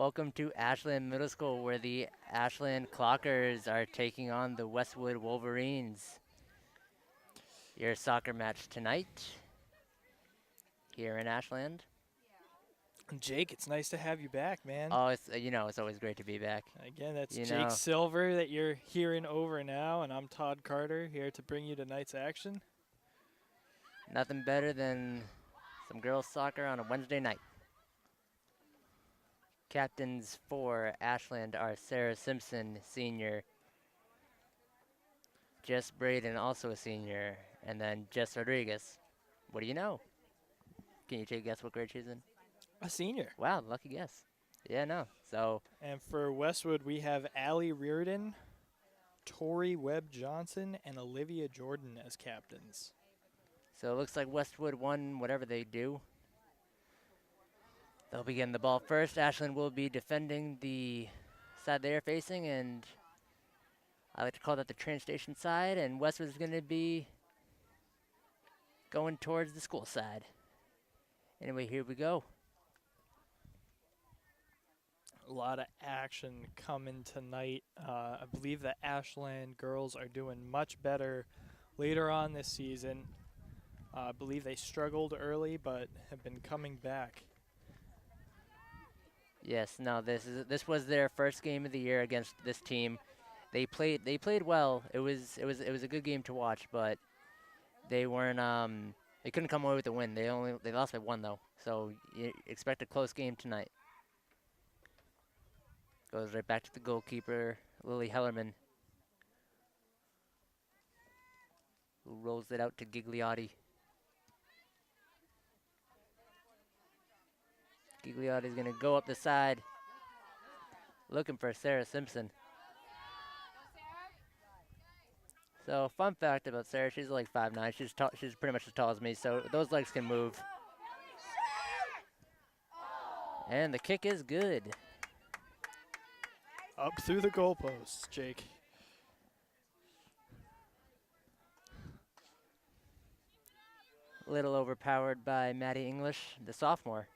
Welcome to Ashland Middle School, where the Ashland Clockers are taking on the Westwood Wolverines. Your soccer match tonight here in Ashland. Jake, it's nice to have you back, man. Oh, it's always great to be back. Again, that's You Jake know, Silver that you're hearing over now, and I'm Todd Carter here to bring you tonight's action. nothing better than some girls soccer on a Wednesday night. Captains for Ashland are Sarah Simpson, senior, Jess Braden, also a senior, and then Jess Rodriguez. What do you know? Can you take a guess what grade she's in? A senior. Wow, lucky guess. Yeah, no. So, And for Westwood, we have Allie Reardon, Tori Webb Johnson, and Olivia Jordan as captains. so it looks like Westwood won whatever they do. They'll be getting the ball first. Ashland will be defending the side they are facing, and I like to call that the train station side, and Westwood is going to be going towards the school side. Anyway, here we go. A lot of action coming tonight. I believe the Ashland girls are doing much better later on this season. I believe they struggled early, but have been coming back. Yes, no, this was their first game of the year against this team. They played well. It was a good game to watch, but they weren't they couldn't come away with the win. They lost by one though. So you expect a close game tonight. Goes right back to the goalkeeper, Lily Hellerman, who rolls it out to Gigliotti. Gigliotti's going to go up the side, looking for Sarah Simpson. So, fun fact about Sarah, she's like 5'9". She's pretty much as tall as me, so those legs can move. And the kick is good. Up through the goalposts, Jake. A little overpowered by Maddie English, the sophomore.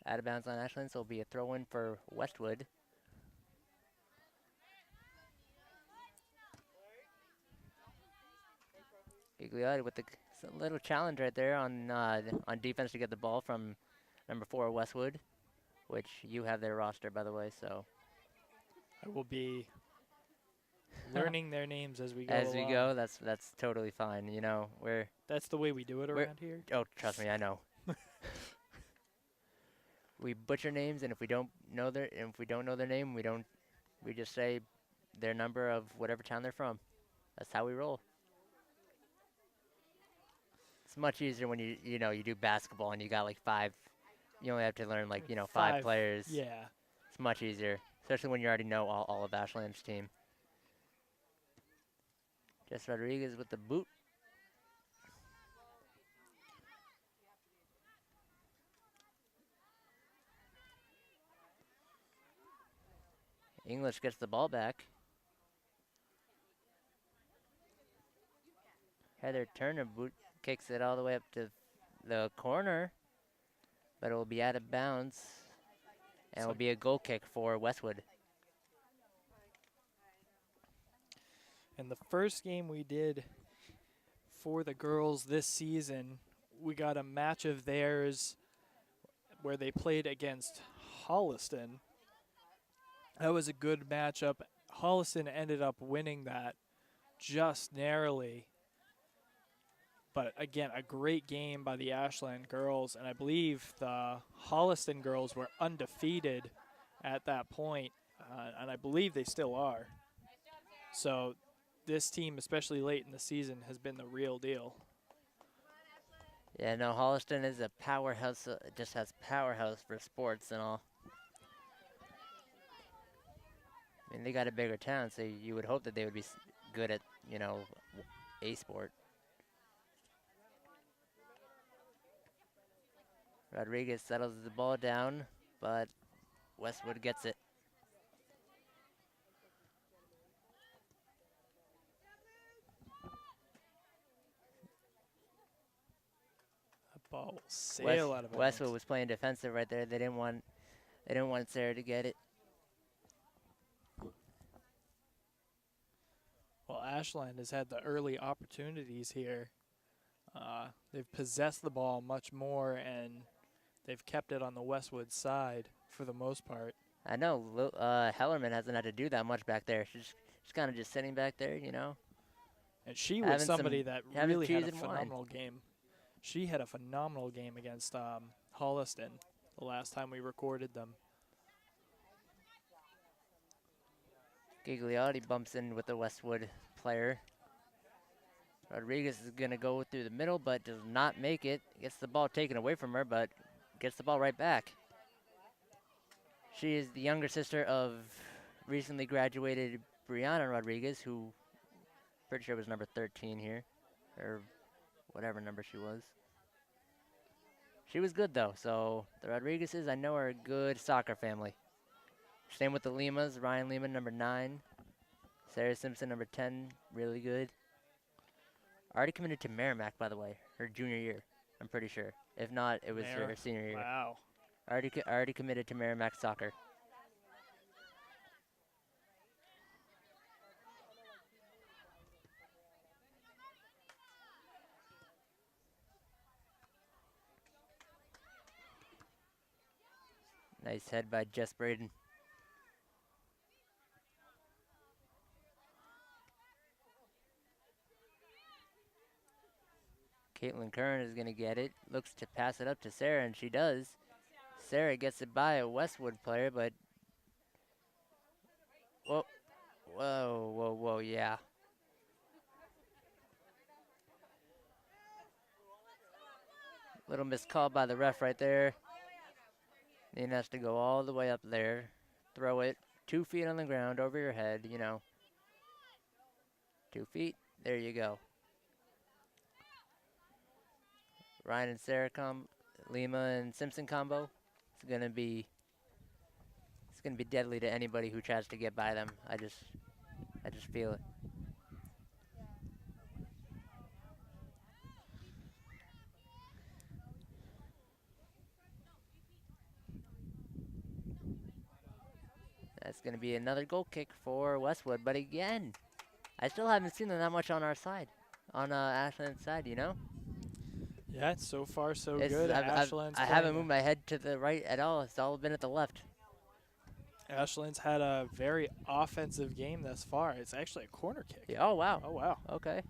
Out of bounds on Ashland, so it'll be a throw-in for Westwood. Gigliotti with a little challenge right there on defense to get the ball from number 4 Westwood, which you have their roster, by the way, so. I will be learning their names as we go As along. we go, that's totally fine. You know, That's the way we do it around here. oh, trust me, I know. We butcher names, and if we don't know their name, we just say their number of whatever town they're from. That's how we roll. It's much easier when you do basketball and you got like 5. You only have to learn like 5 players. Yeah. It's much easier, especially when you already know all of Ashland's team. Jess Rodriguez with the boot. English gets the ball back. Heather Turner boot kicks it all the way up to the corner, but it will be out of bounds, and it will be a goal kick for Westwood. And the first game we did for the girls this season, we got a match of theirs where they played against Holliston. That was a good matchup. Holliston ended up winning that just narrowly. But again, a great game by the Ashland girls, and I believe the Holliston girls were undefeated at that point, and I believe they still are. So this team, especially late in the season, has been the real deal. Yeah, no, Holliston is a powerhouse, just has powerhouse for sports and all. I mean, they got a bigger town, so you would hope that they would be good at, a sport. Rodriguez settles the ball down, but Westwood gets it. That ball will sail out of Westwood bounds. was playing defensive right there. They didn't want Sarah to get it. Well, Ashland has had the early opportunities here. They've possessed the ball much more, and they've kept it on the Westwood side for the most part. I know Hellerman hasn't had to do that much back there. She's kind of just sitting back there, you know, And she was having somebody some that having really had cheese a and wine. phenomenal game. She had a phenomenal game against Holliston the last time we recorded them. Gigliotti bumps in with the Westwood player. Rodriguez is going to go through the middle, but does not make it. Gets the ball taken away from her, but gets the ball right back. She is the younger sister of recently graduated Brianna Rodriguez, who pretty sure was number 13 here, or whatever number she was. She was good, though, so the Rodriguezes, I know, are a good soccer family. Same with the Limas. Ryan Lima, number 9. Sarah Simpson, number 10, really good. Already committed to Merrimack, by the way, her junior year, I'm pretty sure. If not, it was her senior year. Wow. Already committed to Merrimack soccer. Nice head by Jess Braden. Caitlin Curran is going to get it. Looks to pass it up to Sarah, and she does. Sarah gets it by a Westwood player, but... Whoa, whoa, yeah. Little missed call by the ref right there. Nina has to go all the way up there. Throw it 2 feet on the ground over your head, you know. 2 feet. There you go. Ryan and Sarah Lima and Simpson combo. It's gonna be deadly to anybody who tries to get by them. I just feel it. That's gonna be another goal kick for Westwood, but again, I still haven't seen them that much on our side, on Ashland's side, you know. Yeah, so far so good. I haven't moved my head to the right at all. It's all been at the left. Ashland's had a very offensive game thus far. It's actually a corner kick. Yeah, oh wow. Oh wow. Okay.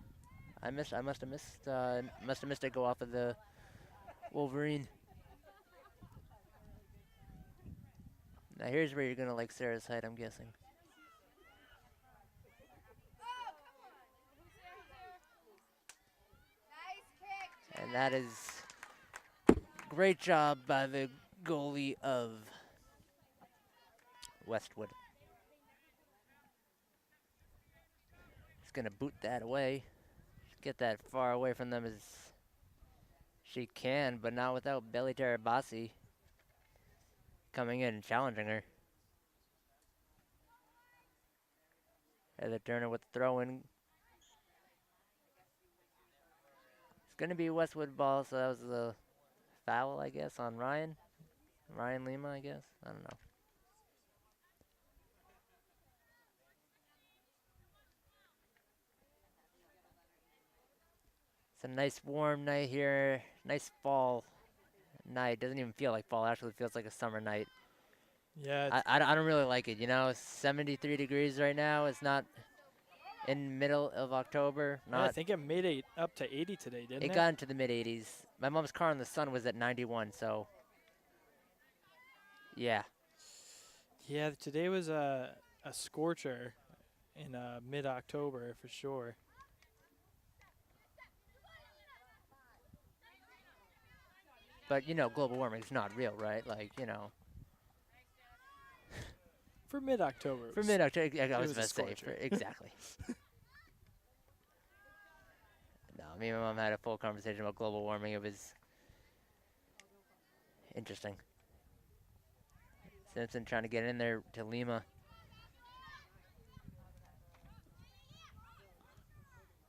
I must have missed it go off of the Wolverine. Now here's where you're gonna like Sarah's height, I'm guessing. And that is great job by the goalie of Westwood. He's gonna boot that away. Get that far away from them as she can, but not without Belly Terabasi coming in and challenging her. Heather Turner with the throw-in. It's going to be a Westwood ball, so that was a foul, I guess, on Ryan. Ryan Lima, I guess. I don't know. It's a nice warm night here. Nice fall night. Doesn't even feel like fall. Actually feels like a summer night. Yeah. I don't really like it. You know, it's 73 degrees right now. It's not in middle of October. Yeah, I think it made it up to 80 today, didn't it? It got into the mid 80s. My mom's car in the sun was at 91, so yeah. Yeah, today was a scorcher in mid-October for sure. But, you know, global warming is not real, right? Like, you know. For mid-October. For mid-October, I was a going to say. scorcher. Exactly. No, me and my mom had a full conversation about global warming. It was Interesting. Simpson trying to get in there to Lima.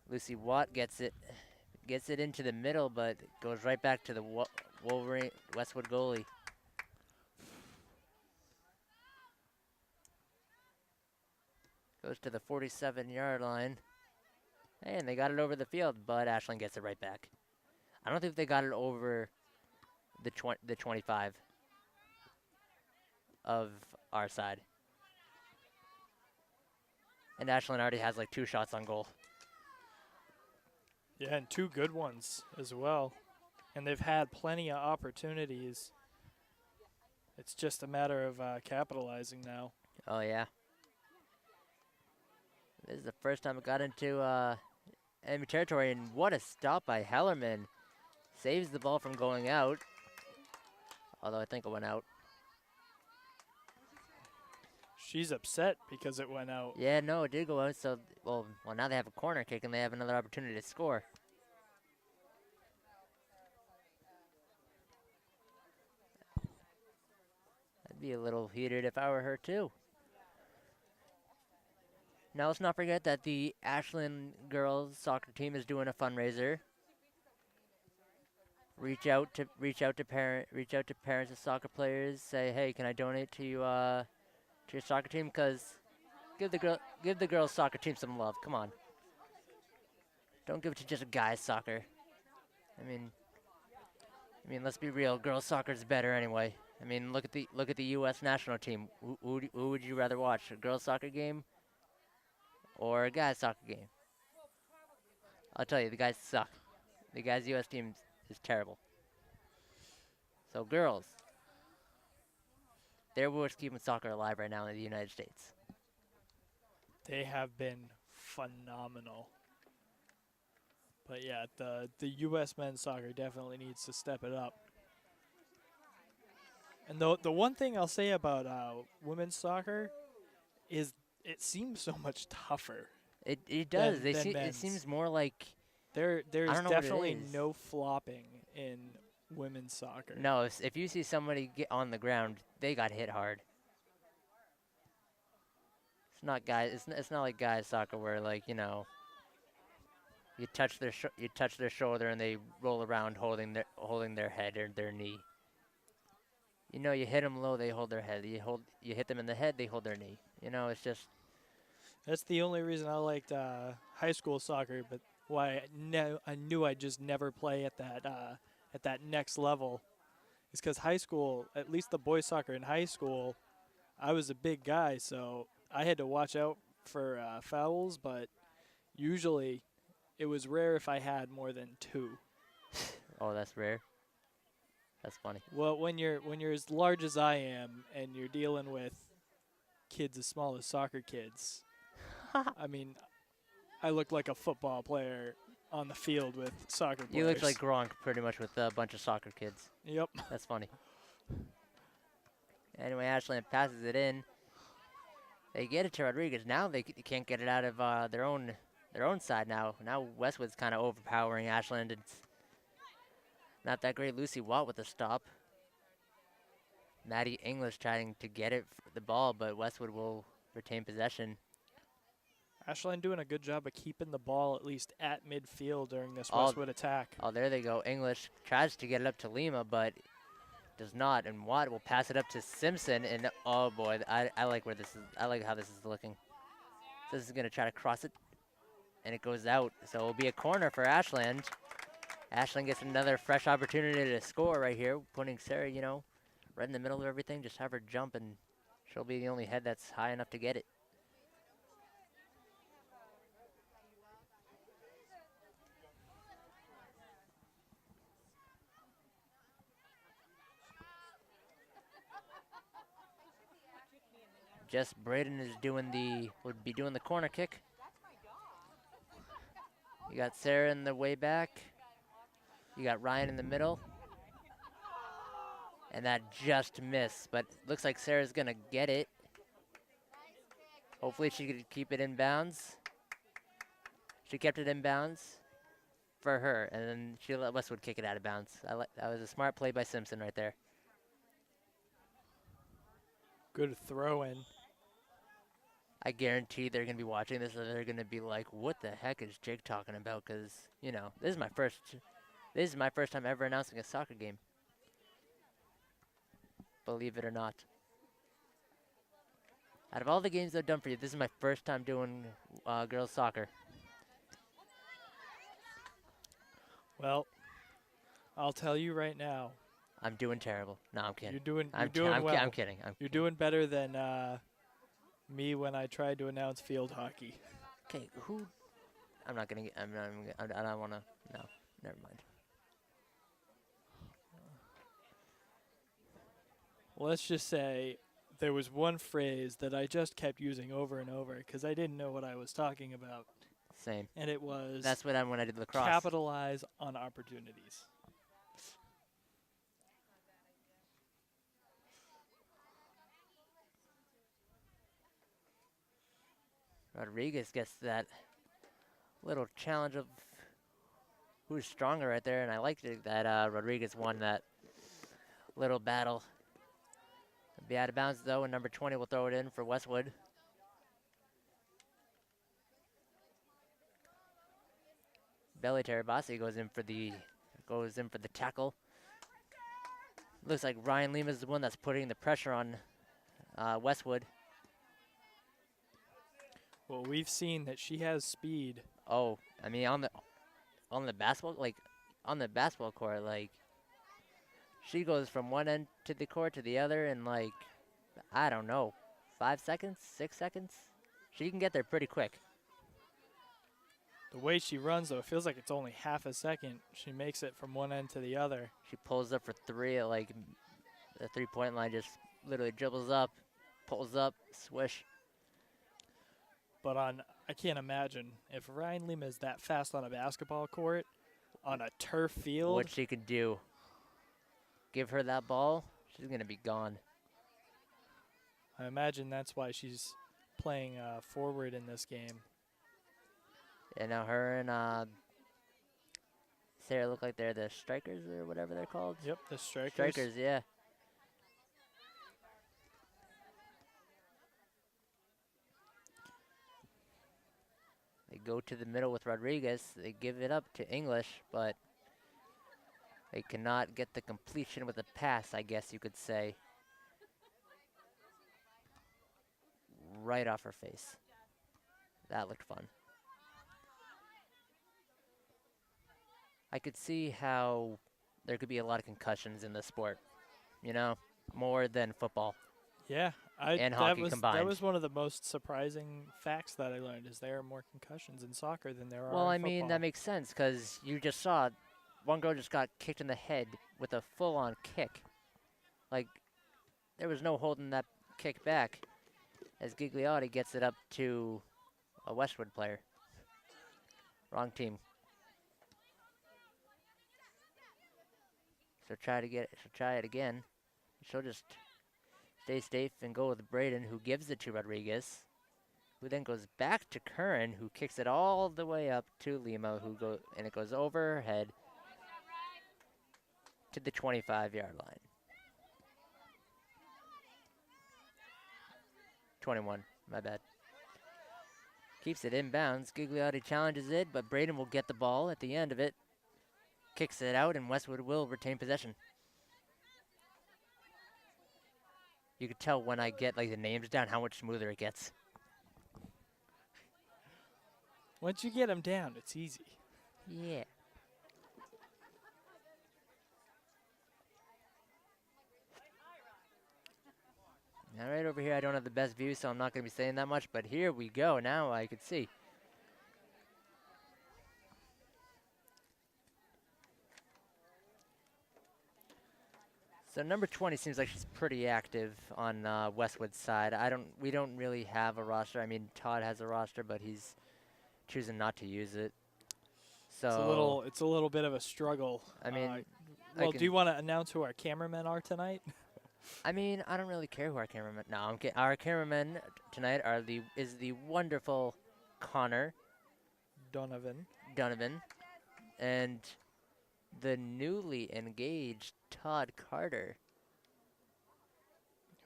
Lucy Watt gets it into the middle, but goes right back to the Wolverine Westwood goalie. Goes to the 47-yard line. And they got it over the field, but Ashland gets it right back. I don't think they got it over the 25 of our side. And Ashland already has like 2 shots on goal. Yeah, and 2 good ones as well. And they've had plenty of opportunities. It's just a matter of capitalizing now. Oh, yeah. This is the first time it got into enemy territory, and what a stop by Hellerman. Saves the ball from going out, although I think it went out. She's upset because it went out. Yeah, no, it did go out, so, well, now they have a corner kick, and they have another opportunity to score. I'd be a little heated if I were her, too. Now let's not forget that the Ashland girls soccer team is doing a fundraiser. Reach out to parents of soccer players. Say, hey, can I donate to you to your soccer team? Because give the girls soccer team some love. Come on. Don't give it to just a guys soccer. I mean, let's be real. Girls soccer is better anyway. I mean, look at the U.S. national team. Who would you rather watch? A girls soccer game or a guys soccer game? I'll tell you, the guys suck. The guys' U.S. team is terrible. So girls, they're what's keeping soccer alive right now in the United States. They have been phenomenal. But yeah, the U.S. men's soccer definitely needs to step it up. And the one thing I'll say about women's soccer is it seems so much tougher. It does. Than It seems more like there's I don't know definitely what it is. no flopping in women's soccer. No, if you see somebody get on the ground, they got hit hard. It's not guys. It's not like guys soccer where, like, you know, you touch their shoulder and they roll around holding their head or their knee. You know, you hit them low, they hold their head. You hit them in the head, they hold their knee. You know, it's just. That's the only reason I liked high school soccer, but why I knew I'd just never play at that next level is because high school, at least the boys soccer in high school, I was a big guy, so I had to watch out for fouls, but usually it was rare if I had more than 2. Oh, that's rare. That's funny. Well, when you're as large as I am and you're dealing with kids as small as soccer kids, I mean, I look like a football player on the field with soccer players. You look like Gronk pretty much with a bunch of soccer kids. Yep. That's funny. Anyway, Ashland passes it in. They get it to Rodriguez. Now they can't get it out of their own side now. Now Westwood's kind of overpowering Ashland. It's not that great. Lucy Watt with the stop. Maddie English trying to get it for the ball, but Westwood will retain possession. Ashland doing a good job of keeping the ball at least at midfield during this Westwood attack. Oh, there they go. English tries to get it up to Lima, but does not. And Watt will pass it up to Simpson. And oh boy, I like where this is. I like how this is looking. This is gonna try to cross it, and it goes out. So it'll be a corner for Ashland. Ashland gets another fresh opportunity to score right here, putting Sarah, you know, right in the middle of everything. Just have her jump, and she'll be the only head that's high enough to get it. Jess Braden is would be doing the corner kick. You got Sarah in the way back. You got Ryan in the middle. And that just missed, but looks like Sarah's gonna get it. Hopefully she could keep it in bounds. She kept it in bounds for her, and then she let Westwood kick it out of bounds. That was a smart play by Simpson right there. Good throw in. I guarantee they're going to be watching this and they're going to be like, what the heck is Jake talking about? Because, you know, this is my first time ever announcing a soccer game. Believe it or not. Out of all the games I've done for you, this is my first time doing girls soccer. Well, I'll tell you right now. I'm doing terrible. No, I'm kidding. You're doing I'm well. I'm kidding. You're doing better than me when I tried to announce field hockey. Okay, who? I'm not gonna. I don't wanna. No, never mind. Let's just say there was one phrase that I just kept using over and over because I didn't know what I was talking about. Same. And it was That's what when I did lacrosse. capitalize on opportunities. Rodriguez gets that little challenge of who's stronger right there, and I liked it that Rodriguez won that little battle. Be out of bounds though, and number 20 will throw it in for Westwood. Belly Terabasi goes in for the tackle. Looks like Ryan Lima is the one that's putting the pressure on Westwood. Well, we've seen that she has speed. Oh, I mean on the basketball court, like she goes from one end to the court to the other in like, I don't know, 5 seconds, 6 seconds. She can get there pretty quick. The way she runs, though, it feels like it's only half a second. She makes it from one end to the other. She pulls up for three at like the 3-point line, just literally dribbles up, pulls up, swish. But I can't imagine if Ryan Lima is that fast on a basketball court, on a turf field. What she could do. Give her that ball, she's going to be gone. I imagine that's why she's playing forward in this game. Yeah, now her and Sarah look like they're the strikers or whatever they're called. Yep, the strikers. Strikers, yeah. They go to the middle with Rodriguez. They give it up to English, but they cannot get the completion with a pass, I guess you could say. Right off her face. That looked fun. I could see how there could be a lot of concussions in this sport, you know, more than football. Yeah, and hockey combined. That was one of the most surprising facts that I learned, is there are more concussions in soccer than there are in Well, I football. mean, that makes sense because you just saw one girl just got kicked in the head with a full-on kick. Like, there was no holding that kick back as Gigliotti gets it up to a Westwood player. Wrong team. She'll try it again. She'll just stay safe and go with Braden, who gives it to Rodriguez, who then goes back to Curran, who kicks it all the way up to Lima, and it goes over her head to the 25-yard line. 21, my bad. Keeps it inbounds. Gigliotti challenges it, but Braden will get the ball at the end of it. Kicks it out, and Westwood will retain possession. You could tell when I get like the names down how much smoother it gets. Once you get them down, it's easy. Yeah. All right, over here I don't have the best view, so I'm not going to be saying that much, but here we go. Now I could see. So number 20 seems like she's pretty active on Westwood's side. We don't really have a roster. I mean, Todd has a roster, but he's choosing not to use it. So it's a little bit of a struggle. I mean, well, do you want to announce who our cameramen are tonight? I mean, I don't really care who our cameramen. No, I'm kidding. Our cameramen tonight is the wonderful Connor Donovan, and the newly engaged Todd Carter.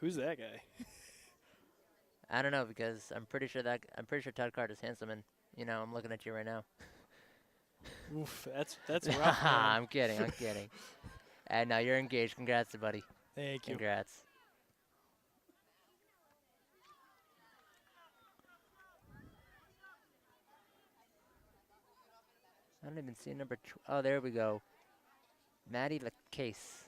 Who's that guy? I don't know because I'm pretty sure Todd Carter's handsome, and I'm looking at you right now. Oof, that's rough, man. I'm kidding. I'm kidding. And now you're engaged. Congrats, buddy. Thank you. Congrats. I don't even see number. Oh, there we go. Maddie Lacasse,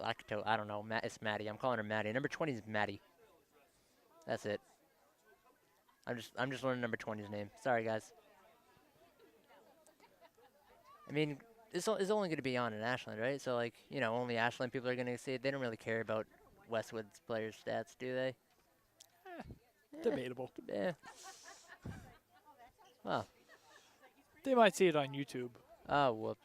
Lacto. I don't know. It's Maddie. I'm calling her Maddie. Number 20 is Maddie. That's it. I'm just learning number 20's name. Sorry, guys. I mean, this is only going to be on in Ashland, right? So, like, only Ashland people are going to see it. They don't really care about Westwood's players' stats, do they? Debatable. Eh. Well. They might see it on YouTube. Oh, whoops.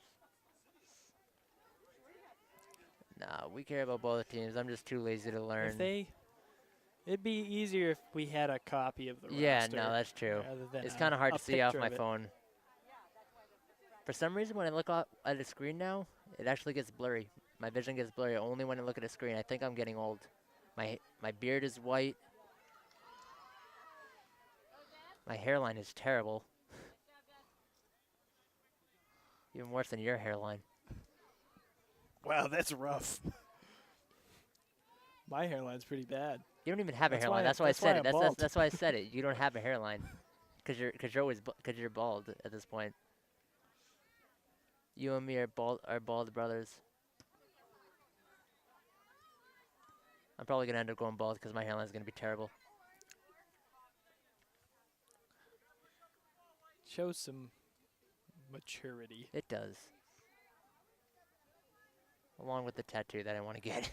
Nah, we care about both teams. I'm just too lazy to learn. It'd be easier if we had a copy of the roster. Yeah, no, that's true. It's kind of hard to see off my phone. For some reason, when I look at a screen now, it actually gets blurry. My vision gets blurry only when I look at a screen. I think I'm getting old. My beard is white. My hairline is terrible. Even worse than your hairline. Wow, that's rough. My hairline's pretty bad. You don't even have a hairline. That's why I said it. That's why I said it. You don't have a hairline, because you're bald at this point. You and me are bald brothers. I'm probably gonna end up going bald because my hairline's gonna be terrible. Shows some maturity. It does. Along with the tattoo that I want to get.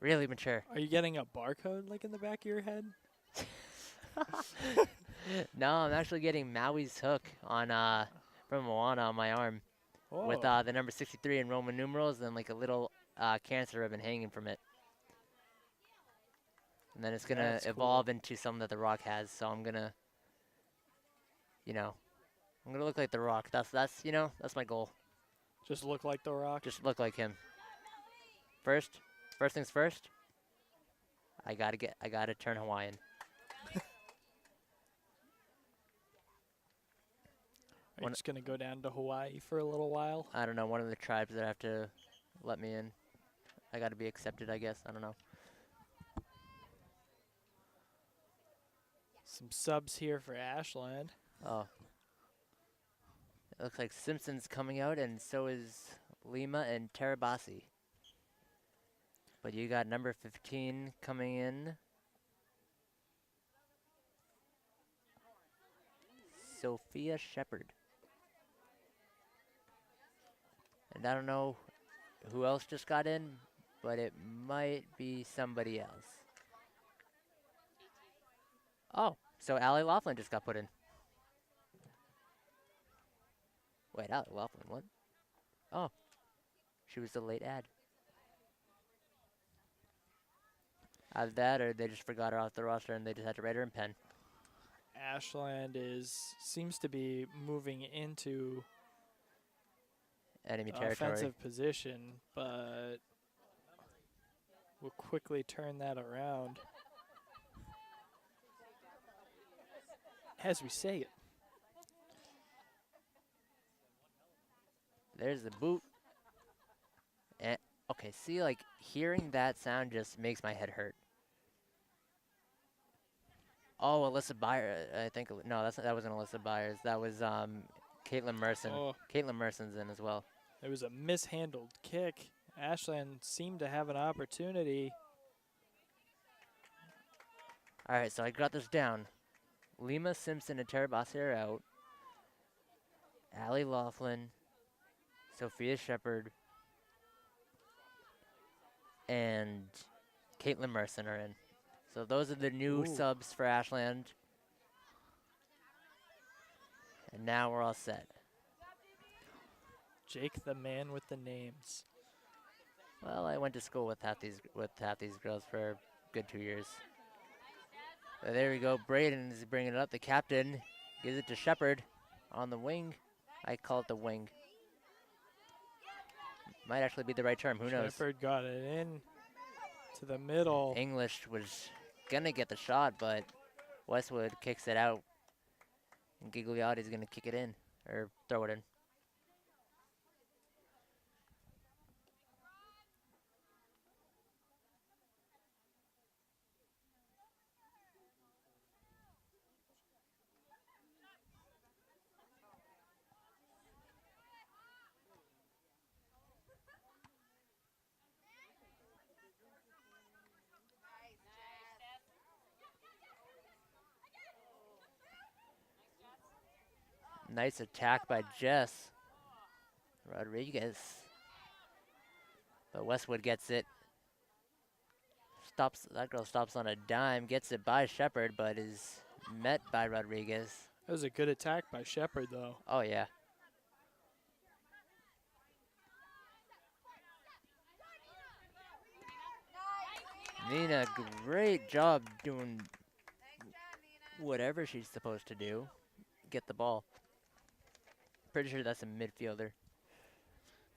Really mature. Are you getting a barcode like in the back of your head? No, I'm actually getting Maui's hook on from Moana on my arm. Oh. With the number 63 in Roman numerals and like a little cancer ribbon hanging from it. And then it's gonna evolve into something that The Rock has. So I'm gonna, I'm gonna look like The Rock. That's my goal. Just look like The Rock. Just look like him. First things first. I gotta turn Hawaiian. Are you just gonna go down to Hawaii for a little while? I don't know. One of the tribes that have to let me in. I gotta be accepted, I guess. I don't know. Some subs here for Ashland. Oh. It looks like Simpson's coming out, and so is Lima and Terabasi. But you got number 15 coming in. Sophia Shepherd. And I don't know who else just got in, but it might be somebody else. Oh, so Allie Laughlin just got put in. Wait, Allie Laughlin, what? Oh, she was the late ad. Either that or they just forgot her off the roster and they just had to write her in pen. Ashland seems to be moving into enemy territory. Offensive position, but we'll quickly turn that around as we say it. There's the boot. And okay, see, like hearing that sound just makes my head hurt. Oh, Alyssa Byers. I think no, that wasn't Alyssa Byers. That was Caitlin Merson. Oh. Caitlin Merson's in as well. It was a mishandled kick. Ashland seemed to have an opportunity. All right, so I got this down. Lima Simpson and Terabasi are out. Allie Laughlin, Sophia Shepherd, and Caitlin Merson are in. So those are the new subs for Ashland. And now we're all set. Jake, the man with the names. Well, I went to school with half these girls for a good 2 years. So there we go. Braden is bringing it up. The captain gives it to Shepherd on the wing. I call it the wing. Might actually be the right term. Who knows? Shepherd got it in to the middle. English was gonna get the shot, but Westwood kicks it out, and Gigliotti's gonna kick it in or throw it in. Nice attack by Jess Rodriguez. But Westwood gets it. That girl stops on a dime, gets it by Shepherd, but is met by Rodriguez. That was a good attack by Shepherd, though. Oh, yeah. Nina, great job doing whatever she's supposed to do. Get the ball. Pretty sure that's a midfielder.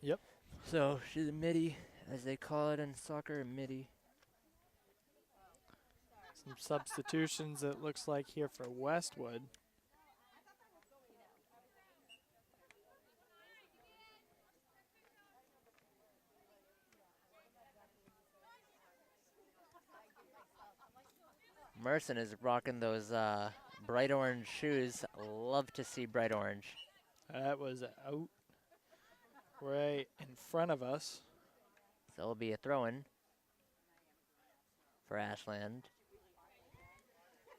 Yep. So she's a midi, as they call it in soccer, a midi. Some substitutions, it looks like, here for Westwood. Merson is rocking those bright orange shoes. Love to see bright orange. That was out right in front of us. So it'll be a throw-in for Ashland.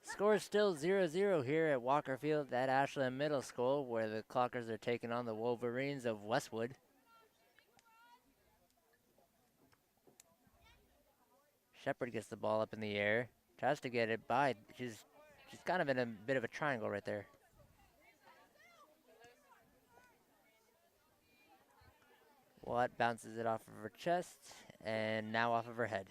Score is still 0-0 here at Walker Field at Ashland Middle School, where the Clockers are taking on the Wolverines of Westwood. Shepherd gets the ball up in the air, tries to get it by. She's kind of in a bit of a triangle right there. Watt bounces it off of her chest and now off of her head.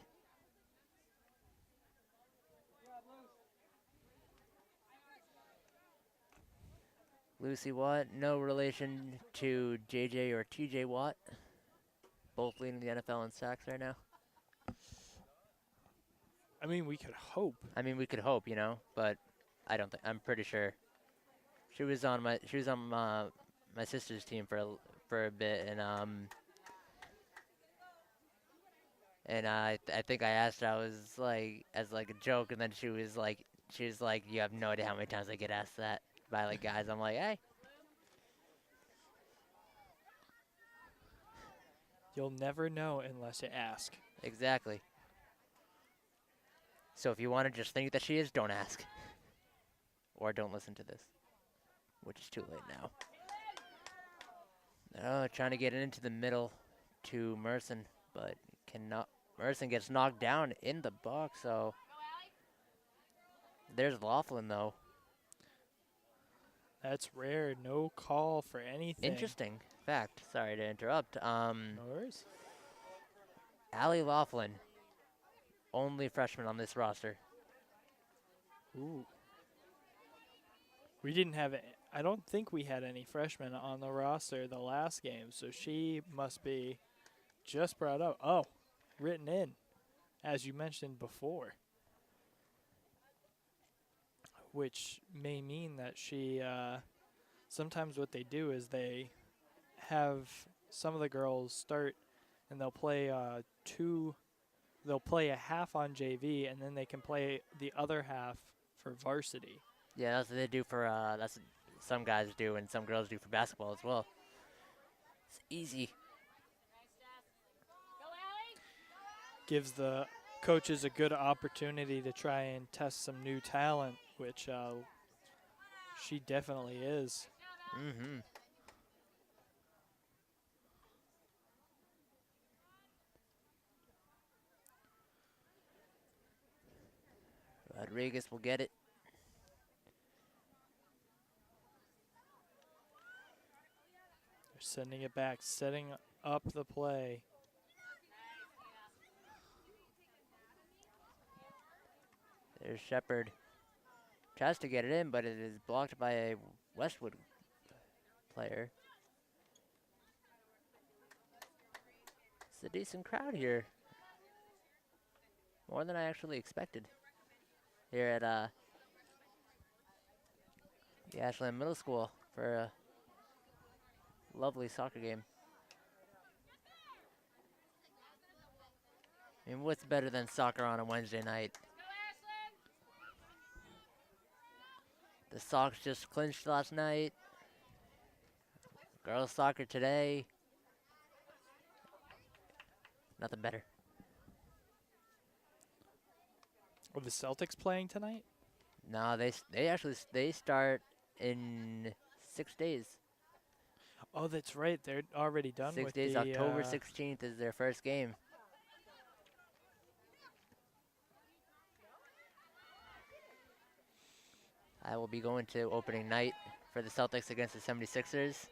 Lucy Watt, no relation to JJ or TJ Watt. Both leading the NFL in sacks right now. I mean, we could hope. I mean, we could hope, you know, but I don't think. I'm pretty sure. She was on my sister's team for a bit, and I think I asked her, I was like, as like a joke, and then she was like, you have no idea how many times I get asked that by like guys. I'm like, hey. You'll never know unless you ask. Exactly. So if you want to just think that she is, don't ask. Or don't listen to this, which is too late now. Oh, trying to get it into the middle to Merson, but cannot. Merson gets knocked down in the box, so there's Laughlin, though. That's rare. No call for anything. Interesting fact. Sorry to interrupt. No worries. Allie Laughlin, only freshman on this roster. Ooh. We didn't have it. I don't think we had any freshmen on the roster the last game, so she must be just brought up. Oh, written in, as you mentioned before. Which may mean that she, sometimes what they do is they have some of the girls start and they'll play they'll play a half on JV and then they can play the other half for varsity. Yeah, that's what they do for, that's what some guys do and some girls do for basketball as well. It's easy. Gives the coaches a good opportunity to try and test some new talent, which she definitely is. Mm-hmm. Rodriguez will get it. They're sending it back, setting up the play. There's Shepherd. Tries to get it in, but it is blocked by a Westwood player. It's a decent crowd here. More than I actually expected. Here at the Ashland Middle School for a lovely soccer game. I mean, what's better than soccer on a Wednesday night? The Sox just clinched last night. Girls soccer today. Nothing better. Are the Celtics playing tonight? No, they start in 6 days. Oh, that's right. They're already done 6 with days. the October 16th is their first game. I will be going to opening night for the Celtics against the 76ers.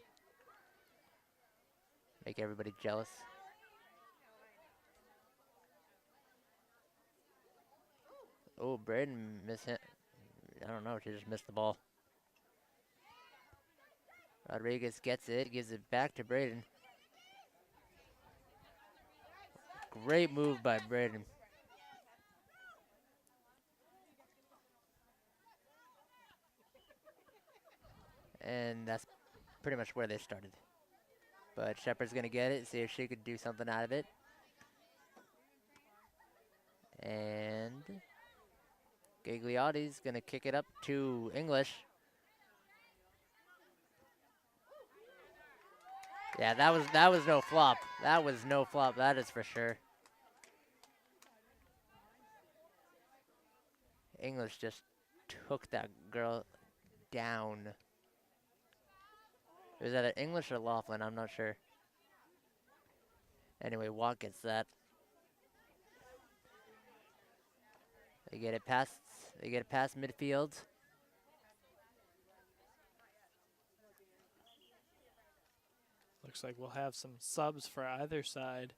Make everybody jealous. Oh, Braden missed it. I don't know. She just missed the ball. Rodriguez gets it. Gives it back to Braden. Great move by Braden. And that's pretty much where they started. But Shepard's going to get it, see if she could do something out of it. And Gagliotti's going to kick it up to English. Yeah, that was no flop. That was no flop, that is for sure. English just took that girl down. It was either English or Laughlin, I'm not sure. Anyway, Watt gets that. They get it past midfield. Looks like we'll have some subs for either side.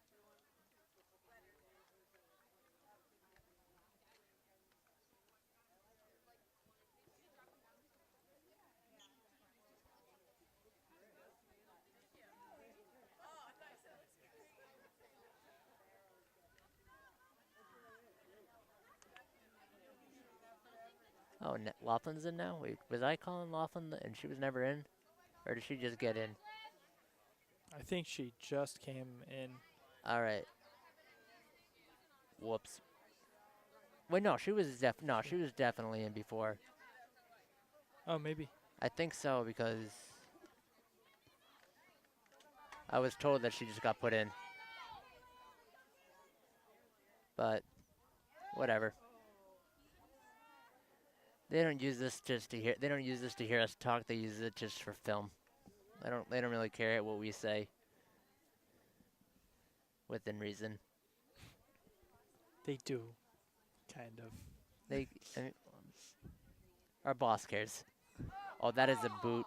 Oh, Laughlin's in now? Wait, was I calling Laughlin and she was never in? Or did she just get in? I think she just came in. All right. Whoops. Wait, no, she was definitely in before. Oh, maybe. I think so because I was told that she just got put in. But whatever. They don't use this just to hear. They don't use this to hear us talk. They use it just for film. They don't really care what we say. Within reason. They do, kind of. I mean, our boss cares. Oh, that is a boot.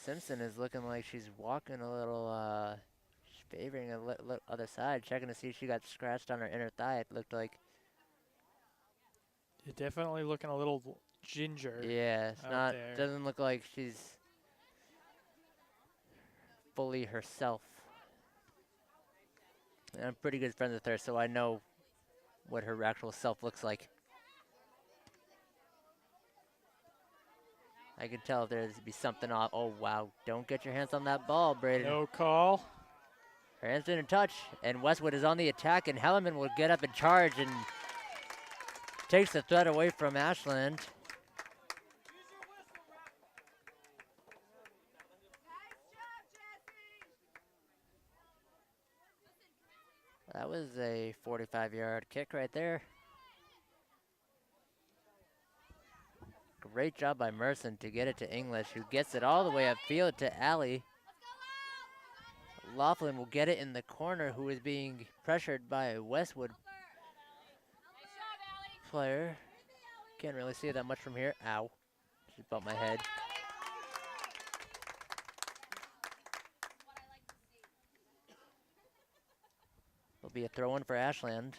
Simpson is looking like she's walking a little, favoring a other side, checking to see if she got scratched on her inner thigh. It looked like. You're definitely looking a little ginger. Yeah, it's not. There. Doesn't look like she's fully herself. And I'm pretty good friends with her, so I know what her actual self looks like. I can tell if there's be something off. Oh, wow. Don't get your hands on that ball, Braden. No call. Her hands didn't touch, and Westwood is on the attack, and Hellerman will get up and charge and takes the threat away from Ashland. That was a 45-yard kick right there. Great job by Merson to get it to English, who gets it all the way upfield to Alley. Laughlin will get it in the corner, who is being pressured by a Westwood player. Can't really see that much from here. Ow. Just bumped my head. Will be a throw-in for Ashland.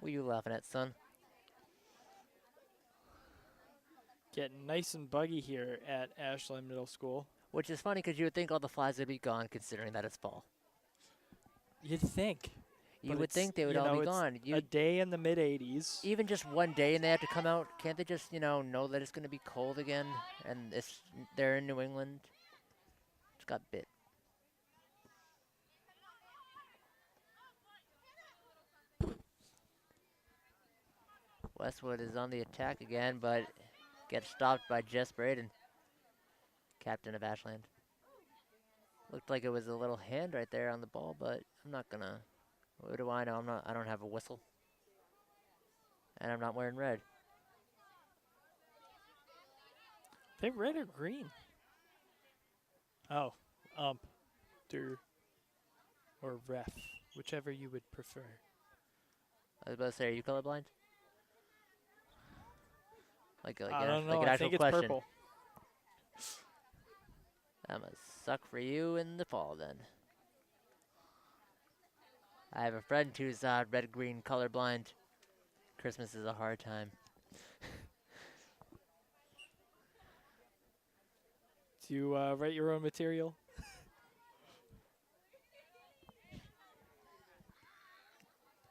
What are you laughing at, son? Getting nice and buggy here at Ashland Middle School. Which is funny because you would think all the flies would be gone considering that it's fall. You'd think. You But would it's, think they would you all know, be it's gone. a day in the mid-80s. Even just one day and they have to come out. Can't they just, know that it's going to be cold again? And they're in New England. Just got bit. Westwood is on the attack again, but gets stopped by Jess Braden, captain of Ashland. Looked like it was a little hand right there on the ball, but I'm not gonna. What do I know? I don't have a whistle, and I'm not wearing red. They red or green? Oh, or ref, whichever you would prefer. I was about to say, are you colorblind? I don't know. Like an I actual think it's question. purple. That must suck for you in the fall then. I have a friend who's red-green colorblind. Christmas is a hard time. Do you write your own material?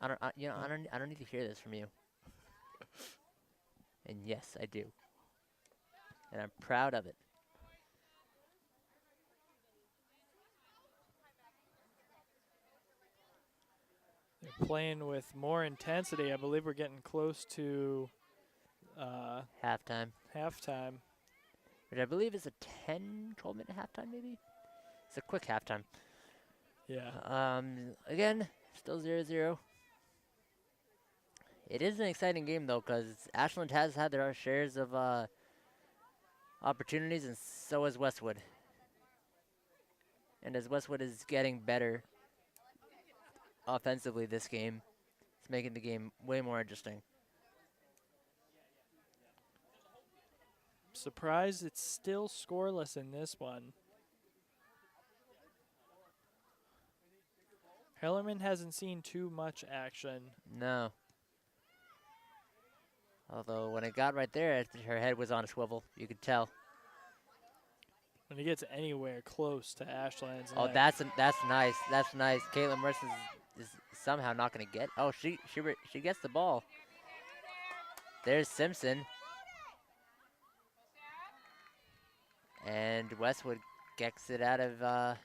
I don't need to hear this from you. And yes, I do. And I'm proud of it. They're playing with more intensity. I believe we're getting close to Halftime. halftime. Which I believe is a 12-minute halftime, maybe? It's a quick halftime. Yeah. Again, still 0-0. It is an exciting game, though, because Ashland has had their shares of opportunities, and so has Westwood. And as Westwood is getting better offensively this game, it's making the game way more interesting. Surprised it's still scoreless in this one. Hellerman hasn't seen too much action. No. Although when it got right there, her head was on a swivel. You could tell. When he gets anywhere close to Ashland's Oh, neck. that's nice. That's nice. Caitlin Mercer is somehow not going to get. Oh, she gets the ball. There's Simpson. And Westwood gets it out of the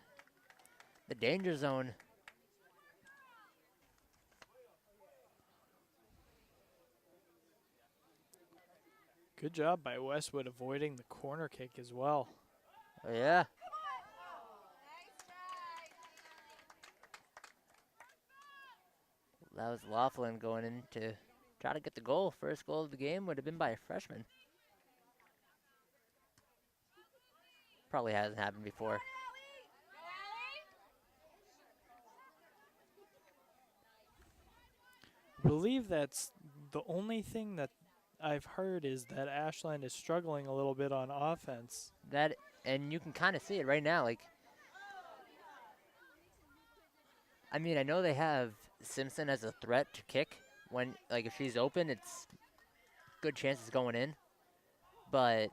danger zone. Good job by Westwood avoiding the corner kick as well. Oh, yeah. That was Laughlin going in to try to get the goal. First goal of the game would have been by a freshman. Probably hasn't happened before. I believe that's the only thing that I've heard is that Ashland is struggling a little bit on offense. And you can kind of see it right now. Like, I mean, I know they have Simpson as a threat to kick when, like, if she's open, it's good chances going in. But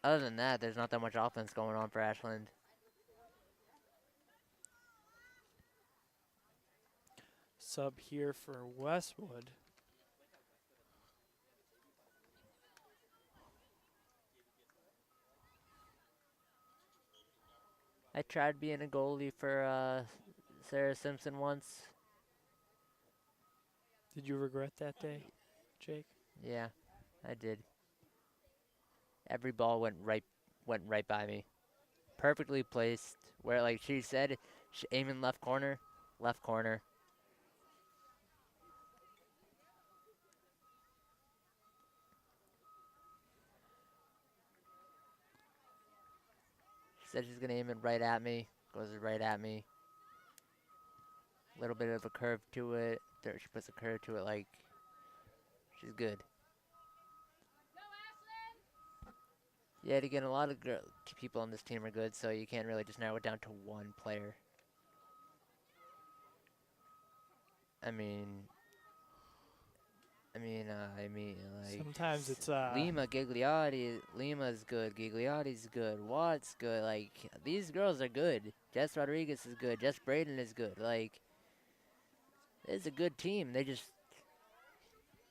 other than that, there's not that much offense going on for Ashland. Sub here for Westwood. I tried being a goalie for Sarah Simpson once. Did you regret that day, Jake? Yeah, I did. Every ball went right by me. Perfectly placed. Where, like she said, aiming left corner, left corner. She said she's gonna aim it right at me. Goes right at me. Little bit of a curve to it. There, she puts a curve to it. Like, she's good. Yet again, a lot of people on this team are good, so you can't really just narrow it down to one player. I mean, like Sometimes it's Lima's good, Gigliotti's good, Watt's good. Like these girls are good. Jess Rodriguez is good. Jess Braden is good. Like it's a good team. They just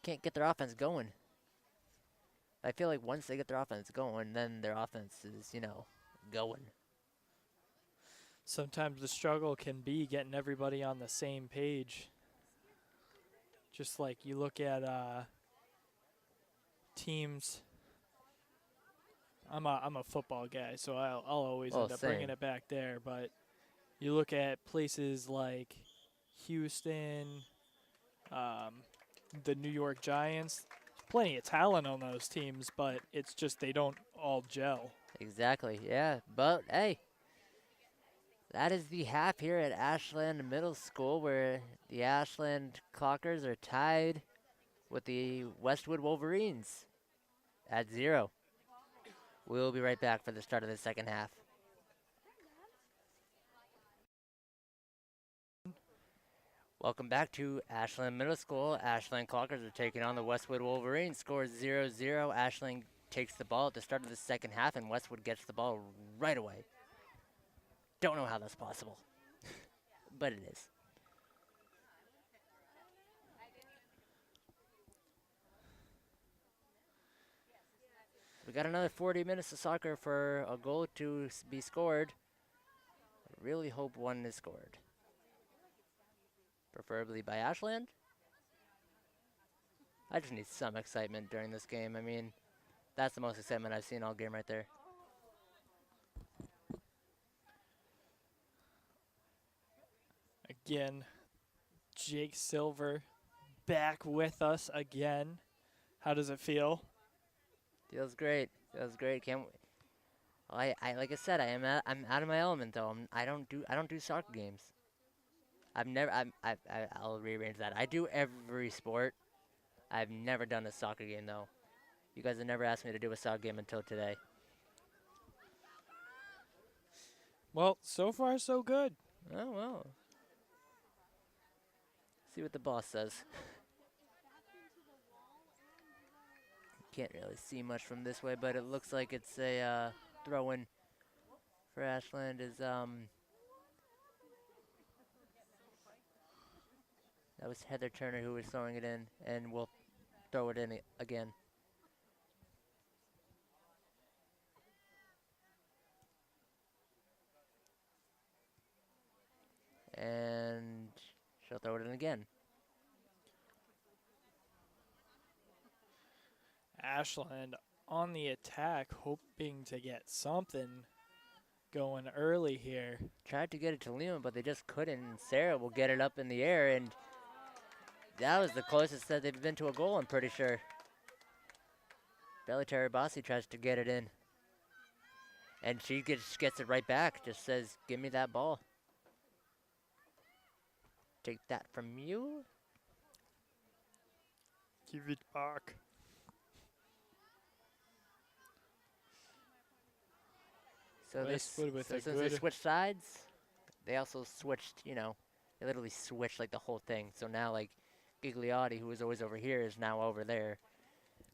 can't get their offense going. I feel like once they get their offense going, then their offense is, going. sometimes the struggle can be getting everybody on the same page. Just like you look at teams. I'm a football guy, so I'll always Well, end up bringing same. it back there. But you look at places like Houston, the New York Giants. Plenty of talent on those teams, but it's just they don't all gel. Exactly. Yeah. But hey, that is the half here at Ashland Middle School, where the Ashland Clockers are tied with the Westwood Wolverines at 0. We'll be right back for the start of the second half. Welcome back to Ashland Middle School. Ashland Clockers are taking on the Westwood Wolverines. Score 0-0. Ashland takes the ball at the start of the second half, and Westwood gets the ball right away. Don't know how that's possible, but it is. We got another 40 minutes of soccer for a goal to be scored. Really hope one is scored. Preferably by Ashland. I just need some excitement during this game. I mean, that's the most excitement I've seen all game right there. Again, Jake Silver back with us again. How does it feel? Feels great. Feels great. Can't. I like I said, I'm out of my element though. I don't do soccer games. I'll rearrange that. I do every sport. I've never done a soccer game though. You guys have never asked me to do a soccer game until today. Well, so far so good. Oh well. See what the boss says. Can't really see much from this way, but it looks like it's a throw-in for Ashland. That was Heather Turner who was throwing it in, and we'll throw it in again. And she'll throw it in again. Ashland on the attack, hoping to get something going early here. Tried to get it to Lima, but they just couldn't. And Sarah will get it up in the air, and that was the closest that they've been to a goal, I'm pretty sure. Belly Terabasi tries to get it in. And she gets it right back. Just says, give me that ball. Take that from you. Give it back. So Westwood with a since they good- switched sides, they also switched, they literally switched like the whole thing. So now like Gigliotti, who was always over here, is now over there.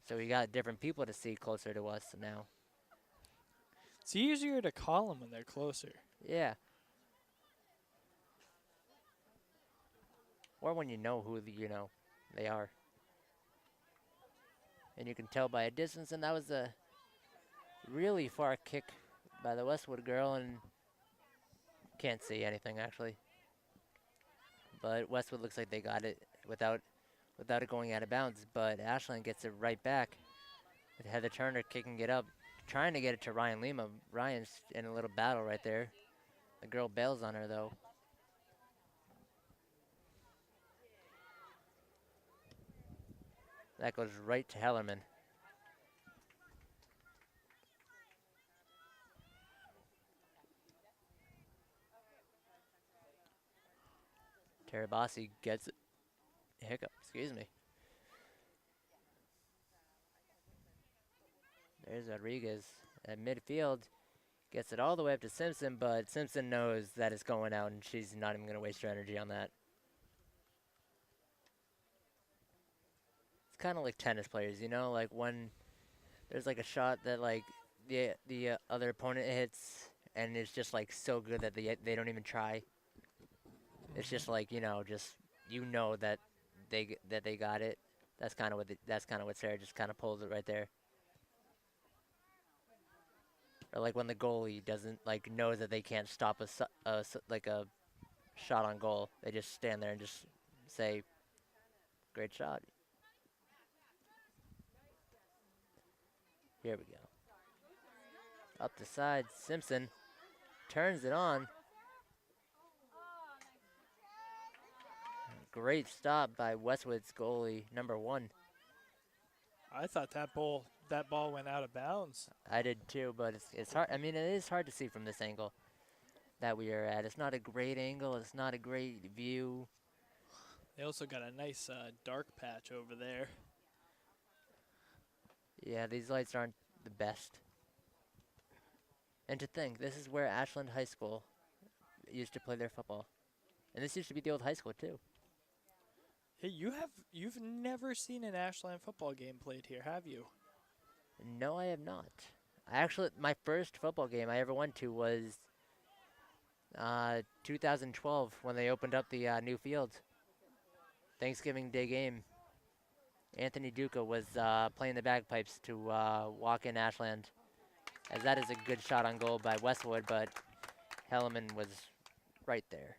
So we got different people to see closer to us now. It's easier to call them when they're closer. Yeah. Or when you know who they are. And you can tell by a distance, and that was a really far kick by the Westwood girl, and can't see anything actually. But Westwood looks like they got it without it going out of bounds, but Ashland gets it right back with Heather Turner kicking it up, trying to get it to Ryan Lima. Ryan's in a little battle right there. The girl bails on her though. That goes right to Hellerman. Terabasi gets it. Hiccup, excuse me. There's Rodriguez at midfield. Gets it all the way up to Simpson, but Simpson knows that it's going out, and she's not even going to waste her energy on that. kind of like tennis players, you know, like when there's like a shot that like the other opponent hits, and it's just like so good that they don't even try. It's just like just that that they got it. That's kind of what Sarah just kind of pulls it right there. Or like when the goalie doesn't like knows that they can't stop like a shot on goal, they just stand there and just say, "Great shot." Here we go. Up the side, Simpson turns it on. Great stop by Westwood's goalie, number 1. I thought that ball went out of bounds. I did too, but it's hard. I mean, it is hard to see from this angle that we are at. It's not a great angle. It's not a great view. They also got a nice dark patch over there. Yeah, these lights aren't the best. And to think, this is where Ashland High School used to play their football. And this used to be the old high school too. Hey, you've never seen an Ashland football game played here, have you? No, I have not. Actually, my first football game I ever went to was 2012 when they opened up the new field. Thanksgiving Day game. Anthony Duca was playing the bagpipes to walk in Ashland, as that is a good shot on goal by Westwood, but Hellerman was right there.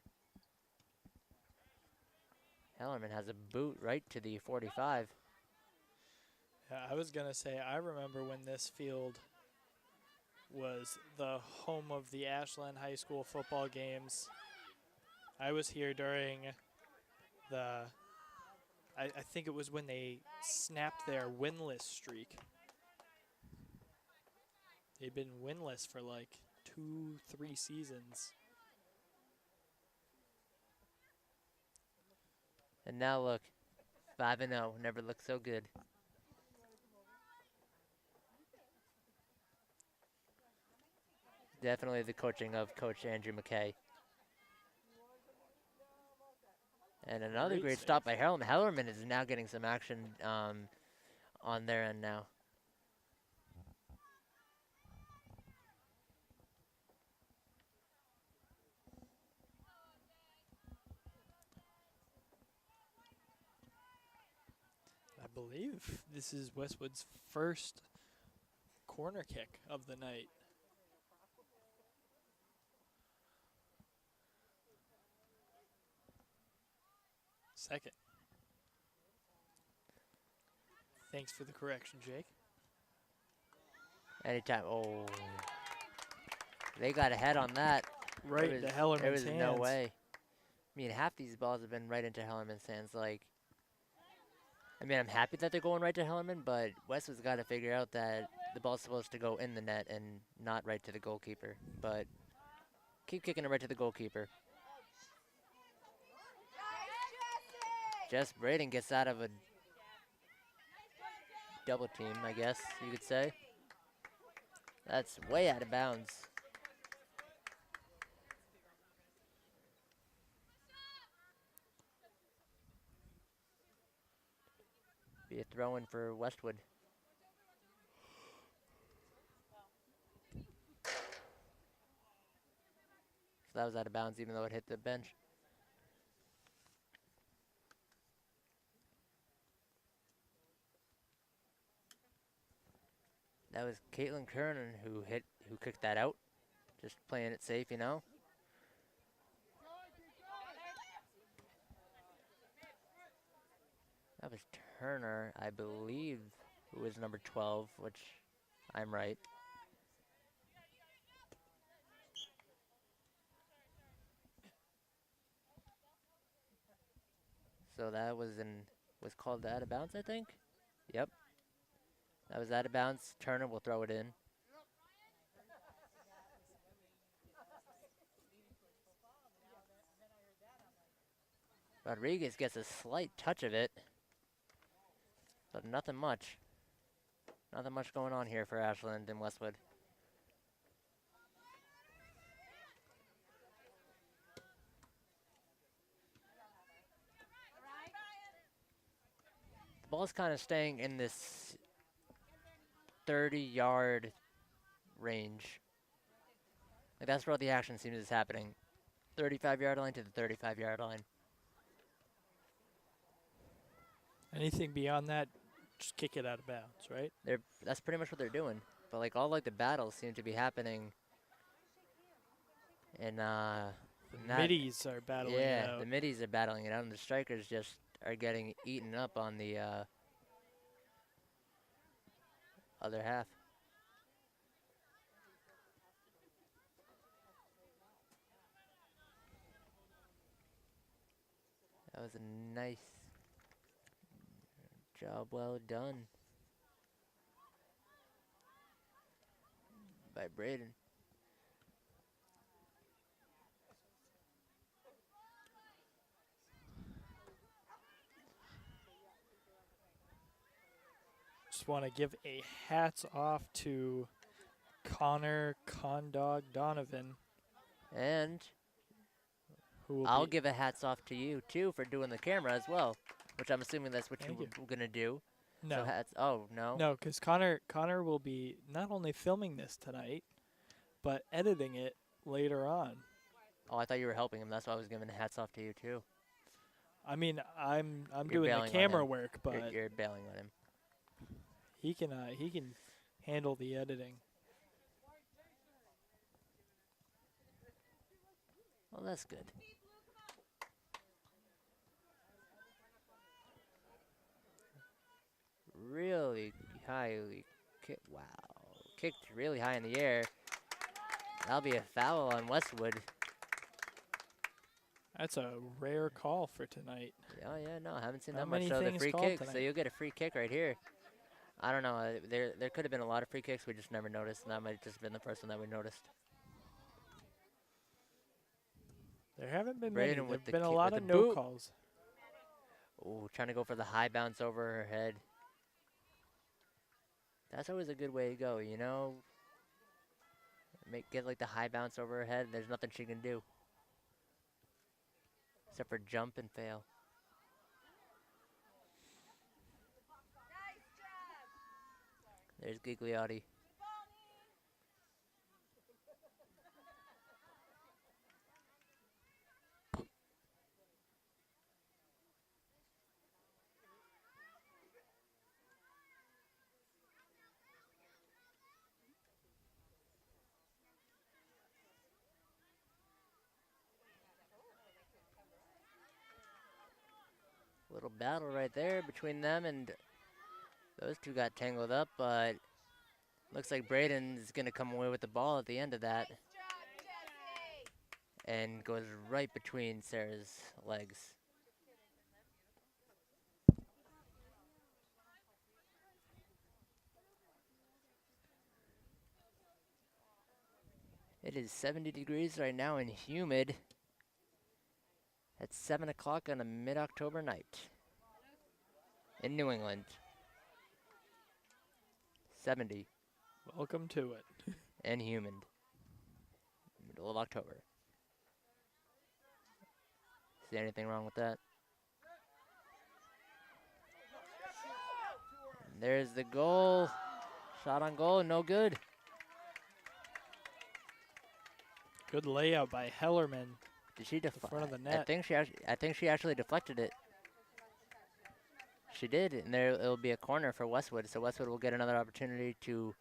Hellerman has a boot right to the 45. Yeah, I was going to say, I remember when this field was the home of the Ashland High School football games. I was here during I think it was when they snapped their winless streak. They'd been winless for like 2-3 seasons. And now look, 5-0, never looked so good. Definitely the coaching of Coach Andrew McKay. And another great stop by Hellerman. Hellerman is now getting some action on their end now. I believe this is Westwood's first corner kick of the night. Second. Thanks for the correction, Jake. Anytime. Oh. They got ahead on that. Right into Hellerman's hands. There was no way. I mean, half these balls have been right into Hellerman's hands. Like, I mean, I'm happy that they're going right to Hellerman, but Westwood's got to figure out that the ball's supposed to go in the net and not right to the goalkeeper. But keep kicking it right to the goalkeeper. Jess Braden gets out of a double team, I guess you could say. That's way out of bounds. Be a throw-in for Westwood. So that was out of bounds even though it hit the bench. That was Caitlin Kernan who kicked that out. Just playing it safe, you know. That was Turner, I believe, who was number 12, which I'm right. So that was called out of bounds, I think. Yep. That was out of bounds. Turner will throw it in. Rodriguez gets a slight touch of it, but nothing much. Nothing much going on here for Ashland and Westwood. ball's kind of staying in this 30-yard range. Like that's where the action seems is happening. 35-yard line to the 35-yard line. Anything beyond that, just kick it out of bounds, right? That's pretty much what they're doing. But like all like the battles seem to be happening. And The middies are battling it yeah, out. the middies are battling it out, and the strikers just are getting eaten up on the other half. That was a nice job, well done by Braden. Just want to give a hats off to Connor Condog Donovan, And who will I'll be give a hats off to you too for doing the camera as well, which I'm assuming that's what Thank you were gonna do. no, So hats. Oh no. no, because Connor will be not only filming this tonight, but editing it later on. Oh, I thought you were helping him. That's why I was giving hats off to you too. I mean, I'm You're doing the bailing on camera him. work, but You're bailing on him. he can handle the editing. Well, that's good. Really highly kick. Wow, kicked really high in the air. That'll be a foul on Westwood. That's a rare call for tonight. Oh yeah, no, I haven't seen Not that much. many So the things free called kick. So tonight. you'll get a free kick right here. I don't know. There could have been a lot of free kicks. We just never noticed. And that might have just been the first one that we noticed. There haven't been Braden many. with There've been a the lot with of the no boot. calls. Ooh, trying to go for the high bounce over her head. That's always a good way to go, you know? Get like the high bounce over her head. There's nothing she can do. Except for jump and fail. There's Gigliotti. Little battle right there between them, and those two got tangled up, but looks like Braden's going to come away with the ball at the end of that. And goes right between Sarah's legs. It is 70 degrees right now and humid. It's 7 o'clock on a mid-October night in New England. 70 Welcome to it. and humid. Middle of October. See anything wrong with that? And there's the goal. Shot on goal, no good. Good layout by Hellerman. Did she deflect? front of the I net. think she actually deflected it. She did, and there it'll be a corner for Westwood. So Westwood will get another opportunity to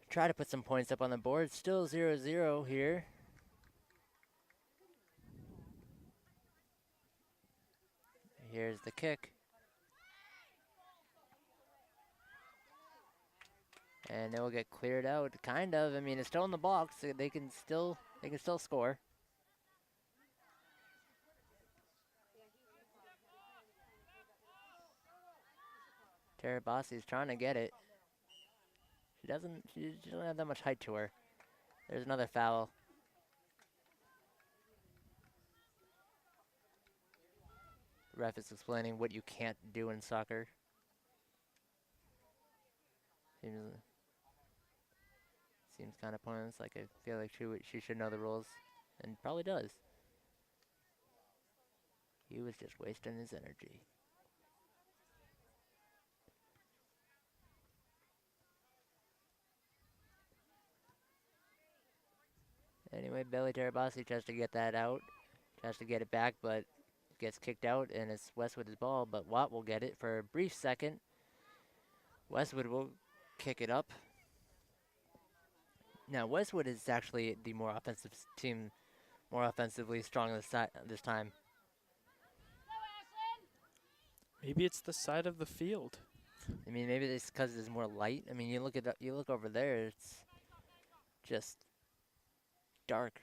try to put some points up on the board. Still 0-0 here. Here's the kick. And it will get cleared out, kind of. I mean, it's still in the box. So they can still score. Tarabassi's trying to get it. She doesn't have that much height to her. There's another foul. Ref is explaining what you can't do in soccer. Seems kind of pointless. Like I feel like she should know the rules, and probably does. He was just wasting his energy. Anyway, Billy Terabasi tries to get that out. Tries to get it back, but gets kicked out, and it's Westwood's ball. But Watt will get it for a brief second. Westwood will kick it up. Now, Westwood is actually the more offensive team, more offensively strong this time. Maybe it's the side of the field. I mean, maybe it's because it's more light. I mean, you look over there, it's just dark.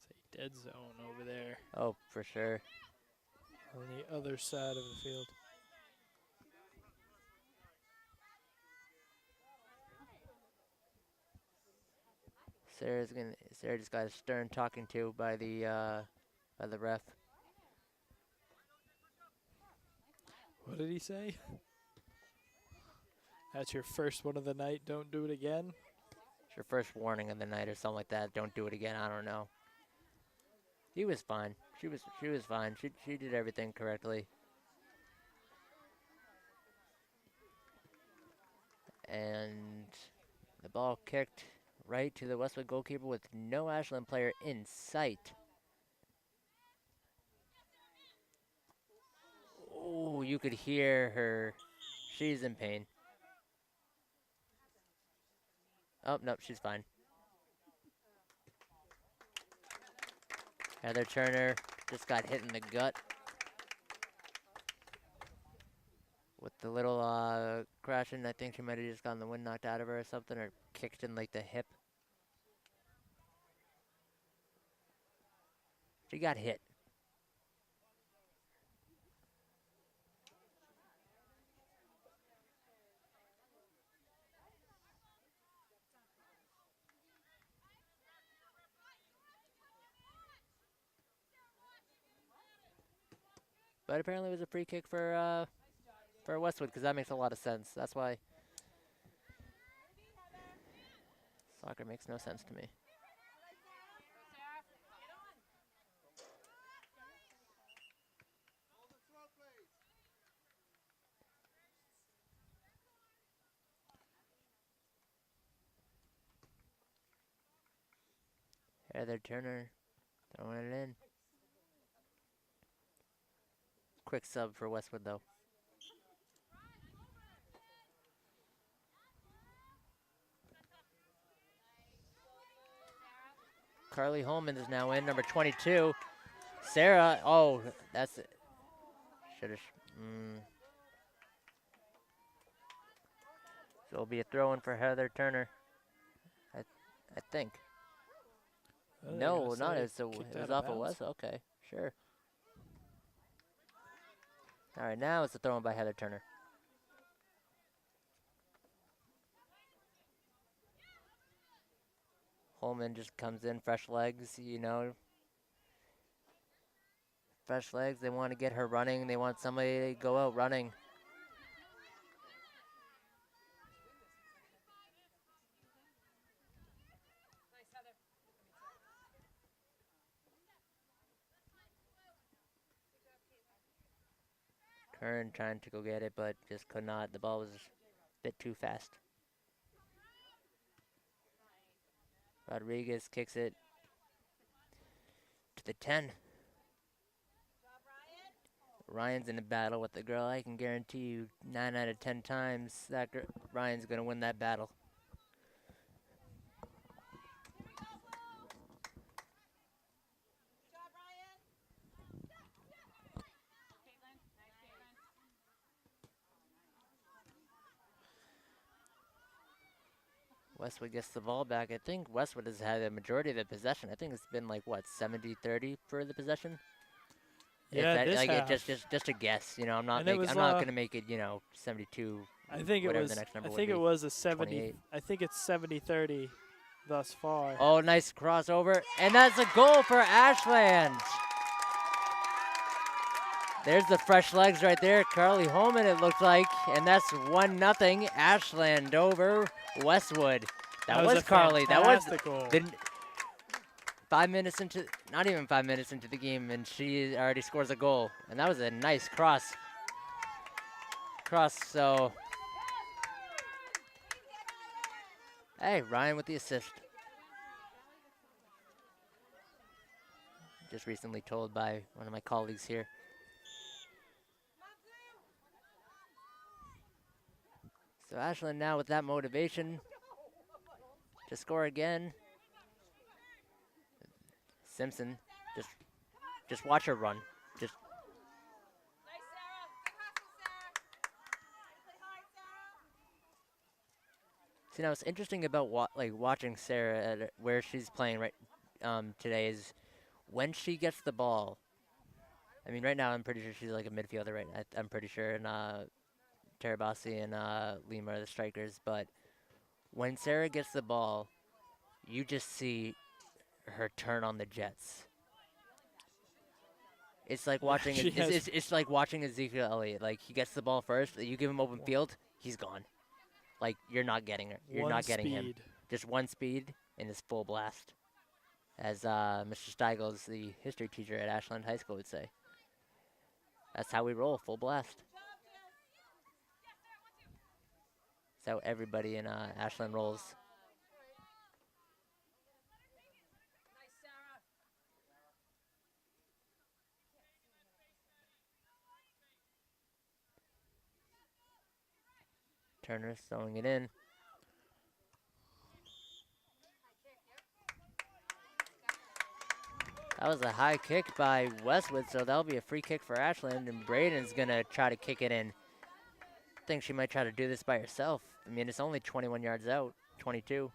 It's a dead zone over there Oh, for sure. on the other side of the field. Sarah just got a stern talking to by the ref. What did he say? That's your first one of the night. Don't do it again. It's your first warning of the night or something like that. Don't do it again. I don't know. He was fine. She was fine. She did everything correctly. And the ball kicked right to the Westwood goalkeeper with no Ashland player in sight. Oh, you could hear her. She's in pain. Oh, nope, she's fine. Heather Turner just got hit in the gut with the little crashing. I think she might have just gotten the wind knocked out of her or something, or kicked in like the hip. She got hit. But apparently it was a free kick for Westwood, because that makes a lot of sense. That's why soccer makes no sense to me. Heather Turner throwing it in. Quick sub for Westwood, though. Carly Holman is now in, number 22. Sarah, oh, that's it. Should have. So it'll be a throw in for Heather Turner. I think. No, not it. So it was off of West. Okay, sure. All right, now it's a throw in by Heather Turner. Holman just comes in, fresh legs, you know. Fresh legs, they want to get her running. They want somebody to go out running. Kern trying to go get it, but just could not. The ball was a bit too fast. Rodriguez kicks it to the 10. Ryan's in a battle with the girl. I can guarantee you 9 out of 10 times that Ryan's going to win that battle. Westwood gets the ball back. I think Westwood has had a majority of the possession. I think it's been like, what, 70-30 for the possession? Yeah, this like half. just a guess. You know, I'm not And going to make it, you know, 72. I think it whatever was. the next number I would think be. it was a 70. 28. I think it's 70-30 thus far. Oh, nice crossover, and that's a goal for Ashland. There's the fresh legs right there. Carly Holman, it looked like, and that's 1-0 Ashland over Westwood. That was Carly. That was goal. 5 minutes into, not even 5 minutes into the game, and she already scores a goal. And that was a nice cross. So, hey, Ryan with the assist. just recently told by one of my colleagues here. So Ashland now with that motivation to score again. Simpson, just watch her run. Just see now. What's interesting about watching Sarah at where she's playing today is when she gets the ball. I mean, right now I'm pretty sure she's like a midfielder. Right, I'm pretty sure, and Terabasi and Lima are the strikers. But when Sarah gets the ball, you just see her turn on the jets. It's like watching. It's like watching Ezekiel Elliott. Like he gets the ball first, you give him open field, he's gone. Like you're not getting her. You're not getting him. Just one speed and it's full blast, as Mr. Steigels, the history teacher at Ashland High School, would say. That's how we roll, full blast. That's how everybody in Ashland rolls. Turner throwing it in. That was a high kick by Westwood, so that'll be a free kick for Ashland, and Braden's going to try to kick it in. I think she might try to do this by herself. I mean, it's only 21 yards out, 22,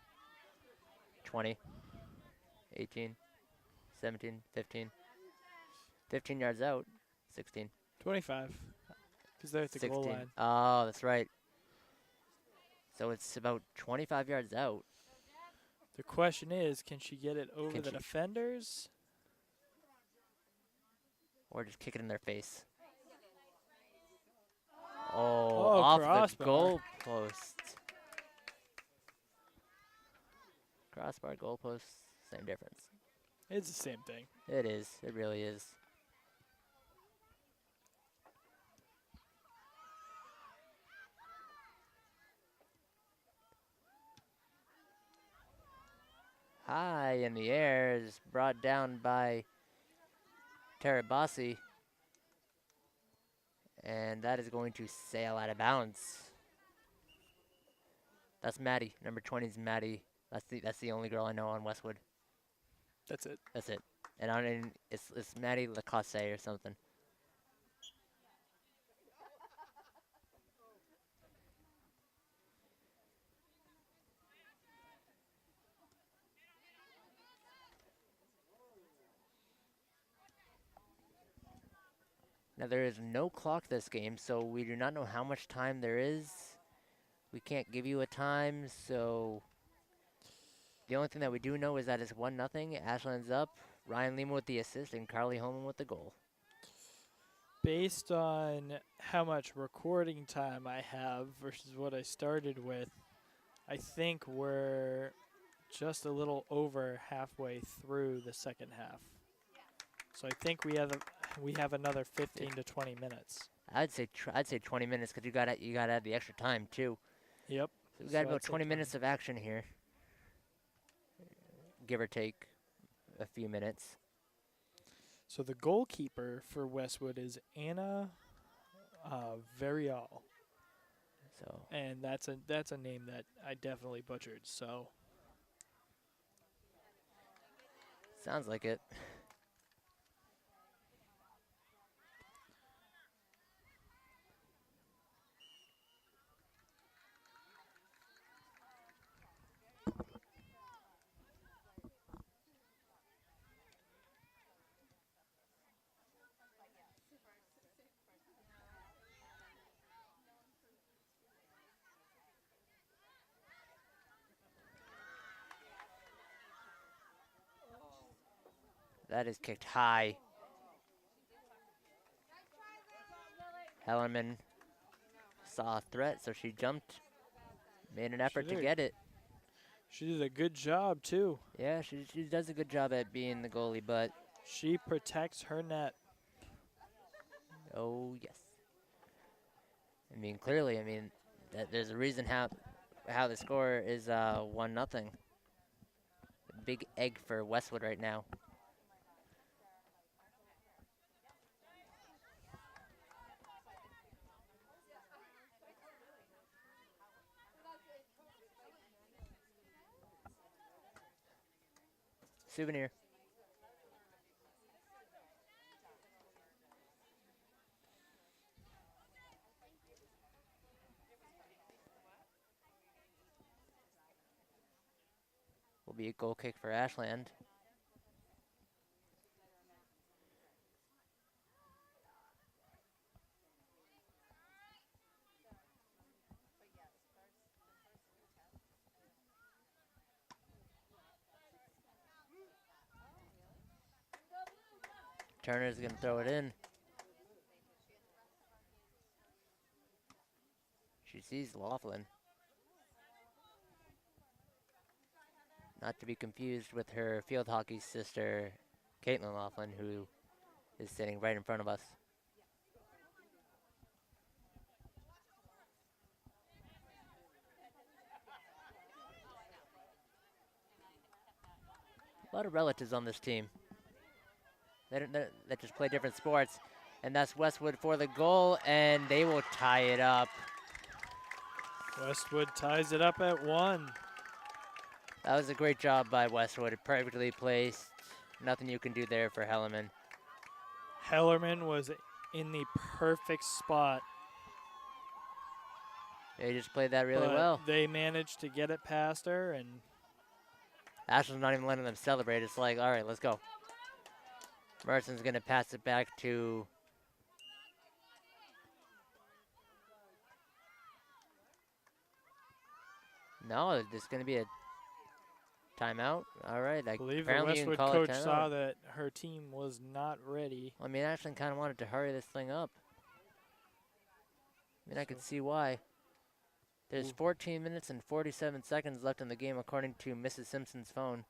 20, 18, 17, 15. 15 yards out, 16. 25, because they're at the 16. goal line. Oh, that's right. So it's about 25 yards out. The question is, can she get it over the defenders? Or just kick it in their face. Oh, off the goal post. Crossbar, goal post, same difference. It's the same thing. It is. It really is. High in the air is brought down by Terabasi. And that is going to sail out of bounds. That's Maddie. Number 20 is Maddie. That's the only girl I know on Westwood. That's it. That's it. And it's Maddie Lacasse or something. Now there is no clock this game, so we do not know how much time there is. We can't give you a time, so the only thing that we do know is that it's 1-0. Ashland's up. Ryan Lima with the assist and Carly Holman with the goal. Based on how much recording time I have versus what I started with, I think we're just a little over halfway through the second half. So I think we have another 15 to 20 minutes. I'd say 20 minutes because you got to add the extra time too. Yep. So we got about 20 minutes of action here, give or take a few minutes. So the goalkeeper for Westwood is Anna Varial. So and that's a name that I definitely butchered. So sounds like it. That is kicked high. Hellerman saw a threat, so she jumped, made an effort to get it. She did a good job, too. Yeah, she does a good job at being the goalie, but she protects her net. Oh, yes. I mean, clearly, there's a reason how the score is 1-0. Big egg for Westwood right now. Souvenir. Will be a goal kick for Ashland. Turner's going to throw it in. She sees Laughlin. Not to be confused with her field hockey sister, Caitlin Laughlin, who is sitting right in front of us. A lot of relatives on this team. They just play different sports. And that's Westwood for the goal, and they will tie it up. Westwood ties it up at 1. That was a great job by Westwood. Perfectly placed. Nothing you can do there for Hellerman. Hellerman was in the perfect spot. They just played that really but well. They managed to get it past her, and Ashland's not even letting them celebrate. It's like, all right, let's go. Merson's going to pass it back to no, there's going to be a timeout. All right. I believe the apparently you can Westwood call coach it timeout. saw that her team was not ready. I mean, Ashland kind of wanted to hurry this thing up. I mean, I could see why. There's 14 minutes and 47 seconds left in the game, according to Mrs. Simpson's phone.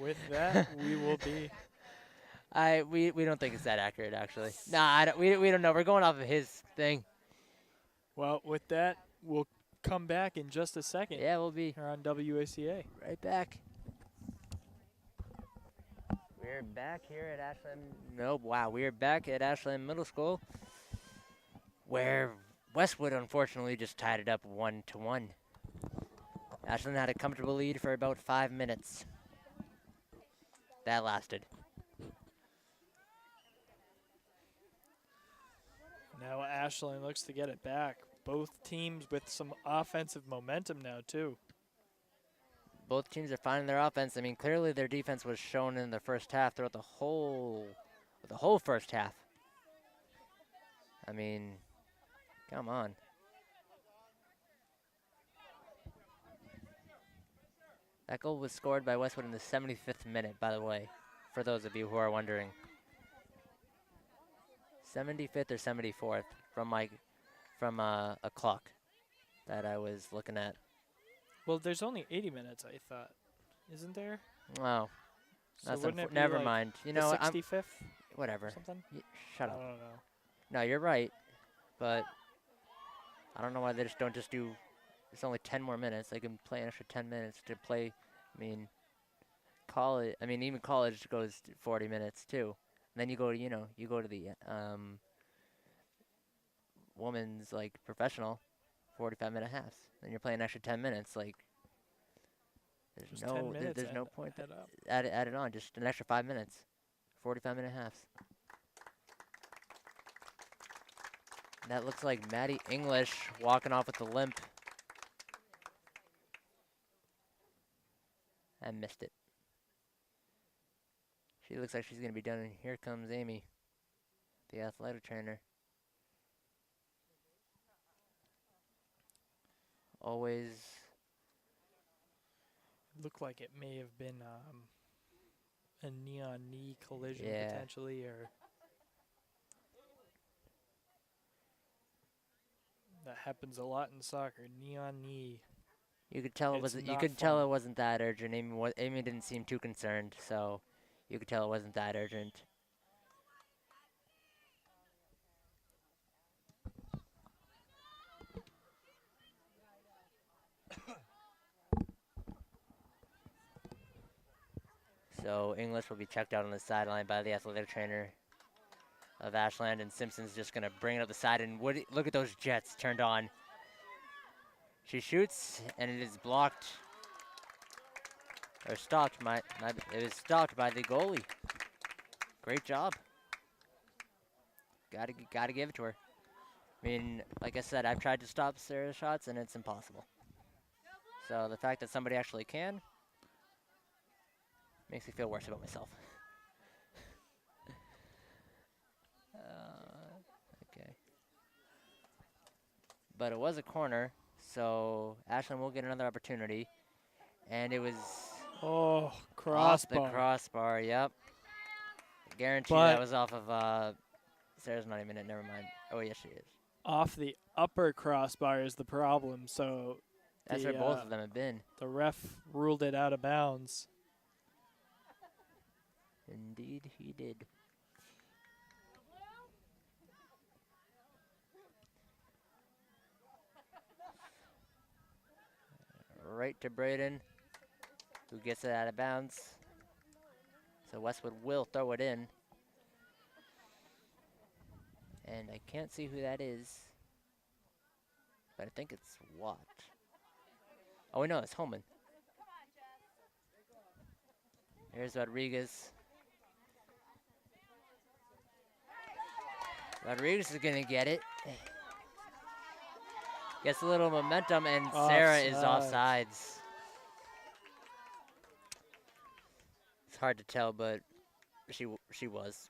With that, we will be. We don't think it's that accurate, actually. Nah, we don't know. We're going off of his thing. Well, with that, we'll come back in just a second. Yeah, we'll be here on WACA. Right back. We're back here at Ashland. No, wow, we're back at Ashland Middle School, where Westwood unfortunately just tied it up 1-1. Ashland had a comfortable lead for about 5 minutes. That lasted. Now Ashland looks to get it back. Both teams with some offensive momentum now, too. Both teams are finding their offense. I mean, clearly their defense was shown in the first half throughout the whole first half. I mean, come on. That goal was scored by Westwood in the 75th minute, by the way, for those of you who are wondering. 75th or 74th from a clock that I was looking at. Well, there's only 80 minutes, I thought. Isn't there? Wow. So That's never like mind. You the know, 65th? Whatever. Something? Shut I up. don't know. No, you're right, but I don't know why they don't just do. It's only 10 more minutes. They can play an extra 10 minutes to play. I mean, college. I mean, even college goes 40 minutes too. And then you go to the women's like professional, 45-minute halves. Then you're playing an extra 10 minutes. Like, there's Just 10 minutes there's no point. Add Add it on. Just an extra 5 minutes. 45-minute halves. That looks like Maddie English walking off with a limp. I missed it. She looks like she's going to be done. And here comes Amy, the athletic trainer. Always. Looked like it may have been a knee-on-knee collision potentially, or that happens a lot in soccer. Knee-on-knee. You could tell it wasn't. You could tell it wasn't that urgent. Amy didn't seem too concerned, so you could tell it wasn't that urgent. So English will be checked out on the sideline by the athletic trainer of Ashland, and Simpson's just going to bring it up the side. And look at those jets turned on. She shoots, and it is blocked. Or stopped. It was stopped by the goalie. Great job. Gotta give it to her. I mean, like I said, I've tried to stop Sarah's shots, and it's impossible. So the fact that somebody actually can makes me feel worse about myself. Okay. But it was a corner, so Ashland will get another opportunity. And it was Oh, off the crossbar. crossbar, yep. Guarantee But that was off of, Sarah's not even in it, never mind. Oh, yes, she is. off the upper crossbar is the problem, so That's where both of them have been. the ref ruled it out of bounds. Indeed, he did. Right to Braden, who gets it out of bounds. So Westwood will throw it in. And I can't see who that is, but I think it's Watt. Oh, we know it's Holman. Here's Rodriguez. Rodriguez is going to get it. Gets a little momentum, and Sarah is offsides. It's hard to tell, but she was.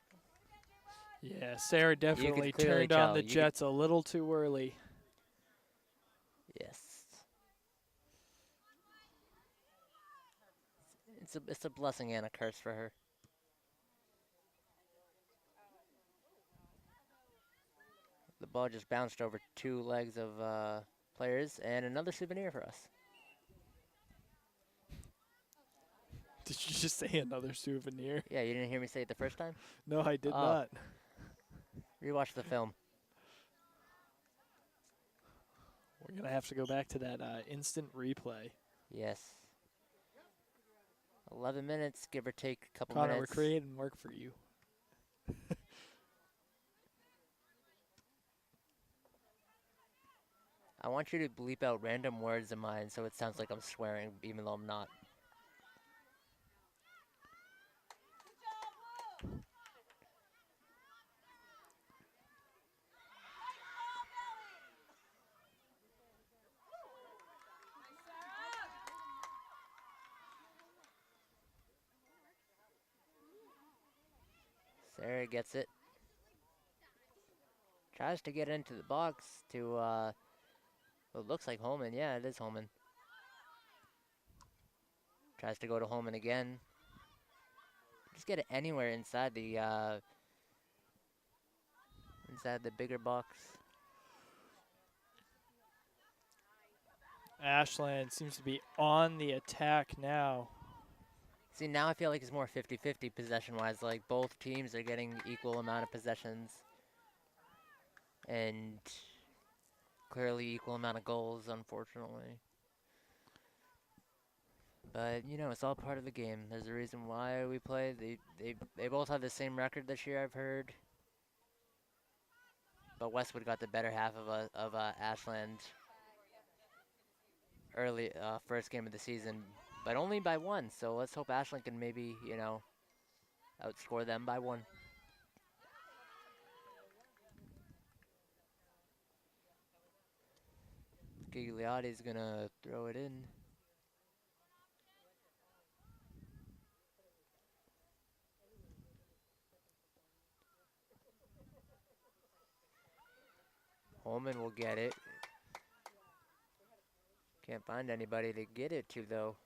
Yeah, Sarah definitely clearly turned on tell. the Jets a little too early. Yes. It's a blessing and a curse for her. The ball just bounced over two legs of players, and another souvenir for us. Did you just say another souvenir? Yeah, you didn't hear me say it the first time? No, I did Oh. not. Rewatch the film. We're going to have to go back to that instant replay. Yes. 11 minutes, give or take a couple Connor, minutes. we're creating work for you. I want you to bleep out random words of mine so it sounds like I'm swearing, even though I'm not. Sarah gets it. Tries to get into the box to, well, it looks like Holman. Yeah, it is Holman. Tries to go to Holman again. Just get it anywhere inside the bigger box. Ashland seems to be on the attack now. See, now I feel like it's more 50-50 possession-wise. Like, both teams are getting equal amount of possessions. And clearly equal amount of goals, unfortunately. But, you know, it's all part of the game. There's a reason why we play. They both have the same record this year, I've heard. But Westwood got the better half of Ashland early first game of the season, but only by one. So let's hope Ashland can maybe, you know, outscore them by one. Gigliotti's gonna throw it in. Holman will get it. Can't find anybody to get it to, though.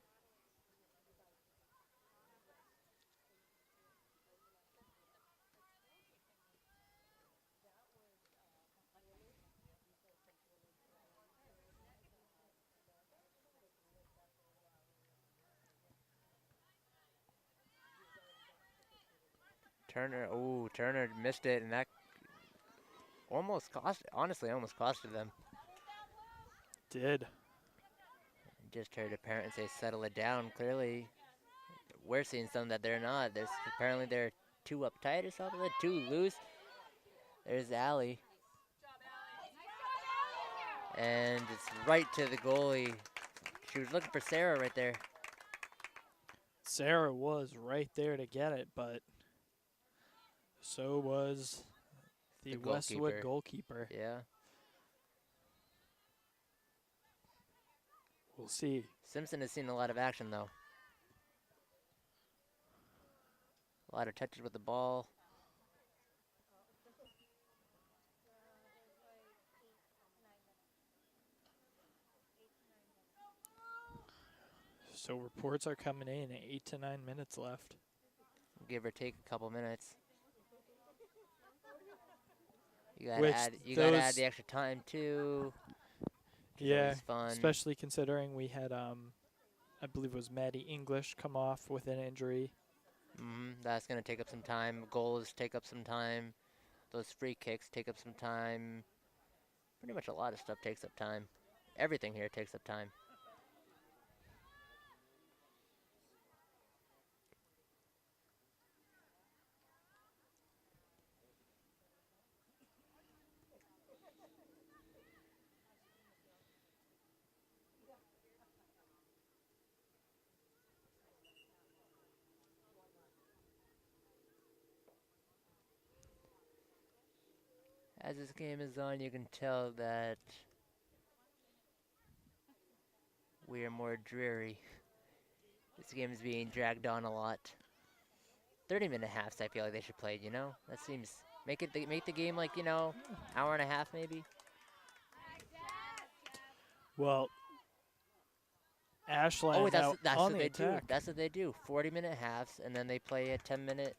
Turner missed it, and that almost almost costed them. Did. Just heard a parent say, settle it down. Clearly, we're seeing something that they're not. Apparently they're too uptight or something, too loose. There's Allie. And it's right to the goalie. She was looking for Sarah right there. Sarah was right there to get it, but so was the The Westwood goalkeeper. goalkeeper. Yeah. We'll see. Simpson has seen a lot of action, though. A lot of touches with the ball. So reports are coming in, 8 to 9 minutes left. Give or take a couple minutes. You gotta Which add. You gotta add those, the extra time too. It's yeah, always fun. especially considering we had, I believe it was Maddie English come off with an injury. That's gonna take up some time. Goals take up some time. Those free kicks take up some time. Pretty much a lot of stuff takes up time. Everything here takes up time. As this game is on, you can tell that we are more dreary. This game is being dragged on a lot. 30-minute halves, I feel like they should play, you know? That seems... Make the game like, you know, hour and a half maybe? Well, Ashland Oh, now that's on what the they do. attack. That's what they do. 40-minute halves, and then they play a 10-minute.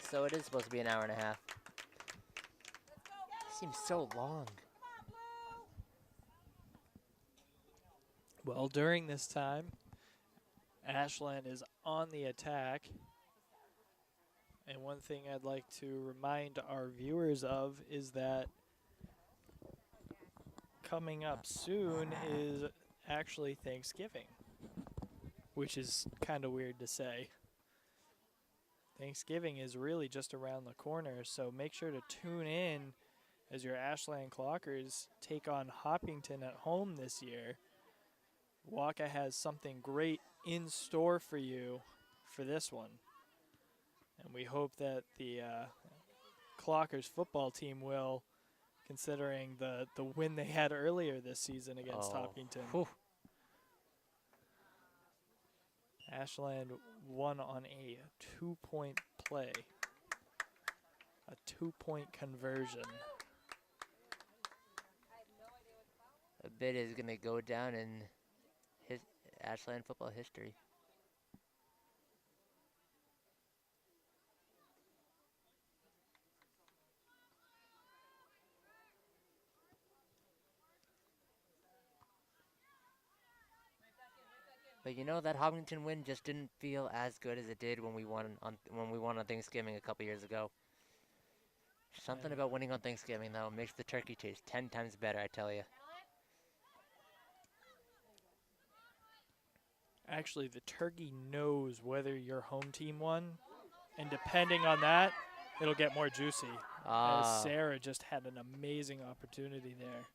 So it is supposed to be an hour and a half. Seems so long. Well, during this time, Ashland is on the attack. And one thing I'd like to remind our viewers of is that coming up soon is actually Thanksgiving, which is kind of weird to say. Thanksgiving is really just around the corner, so make sure to tune in as your Ashland Clockers take on Hopkinton at home this year. Waka has something great in store for you for this one. And we hope that the Clockers football team will, considering the win they had earlier this season against Hopkinton. Whew. Ashland won on a 2-point play. A 2-point conversion. A bit is going to go down in Ashland football history. But you know, that Hopkinton win just didn't feel as good as it did when we won on Thanksgiving a couple years ago. Something about winning on Thanksgiving though makes the turkey taste 10 times better, I tell you. Actually, the turkey knows whether your home team won, and depending on that, it'll get more juicy. As Sarah just had an amazing opportunity there.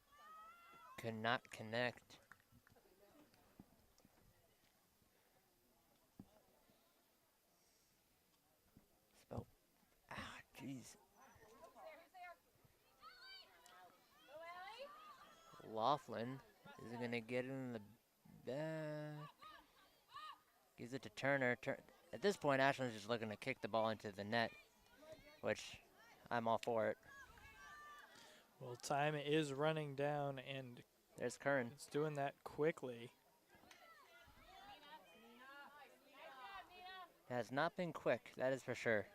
Could not connect. Jeez. Laughlin is going to get it in the back. Gives it to Turner. At this point, Ashland's just looking to kick the ball into the net, which I'm all for it. Well, time is running down, and there's Kern. It's doing that quickly. It has not been quick, that is for sure.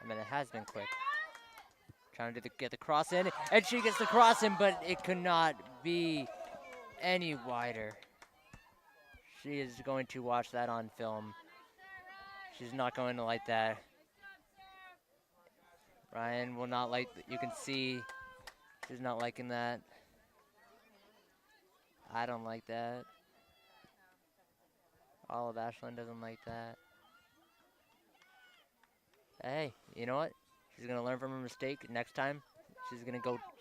I mean, it has been quick. Trying to get the cross in, and she gets the cross in, but it could not be any wider. She is going to watch that on film. She's not going to like that. Ryan will not like, you can see she's not liking that. I don't like that. All of Ashland doesn't like that. Hey, you know what? She's going to learn from her mistake. Next time,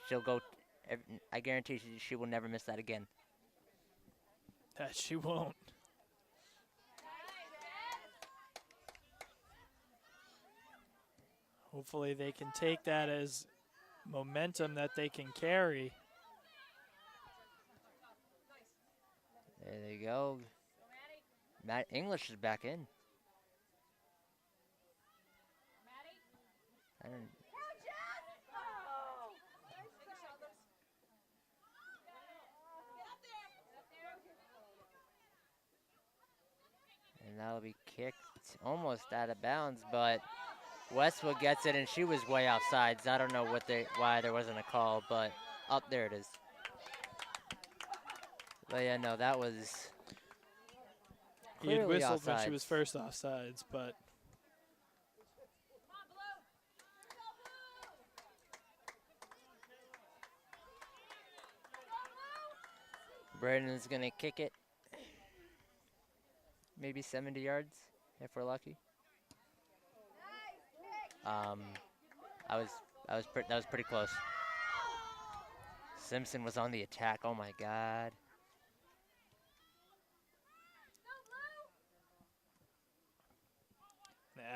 she'll go, I guarantee she will never miss that again. That she won't. Hopefully they can take that as momentum that they can carry. There they go. Matt English is back in. I don't, and that'll be kicked almost out of bounds, but Westwood gets it, and she was way offsides. I don't know why there wasn't a call, but up there it is. But yeah, no, that was He had clearly whistled when she offsides. was first offsides, but Braden's gonna kick it. Maybe 70 yards if we're lucky. That was pretty close. Simpson was on the attack. Oh my God.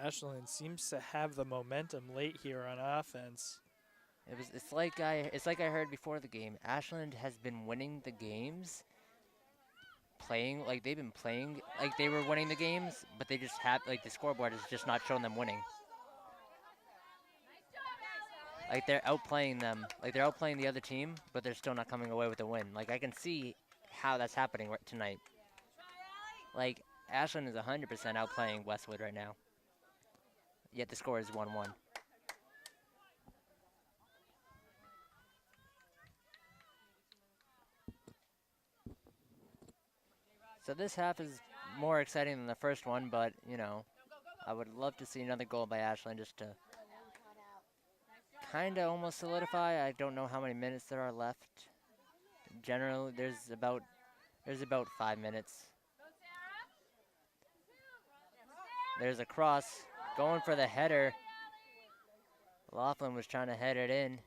Ashland seems to have the momentum late here on offense. It's like I heard before the game. Ashland has been winning the games, playing like they've been playing like they were winning the games, but they just have like the scoreboard is just not showing them winning. Like they're outplaying them, like they're outplaying the other team, but they're still not coming away with a win. Like I can see how that's happening tonight. Like Ashland is 100% outplaying Westwood right now. Yet the score is 1-1. So this half is more exciting than the first one, but, you know, I would love to see another goal by Ashland just to kind of almost solidify. I don't know how many minutes there are left. Generally, there's about 5 minutes. There's a cross going for the header. Laughlin was trying to head it in.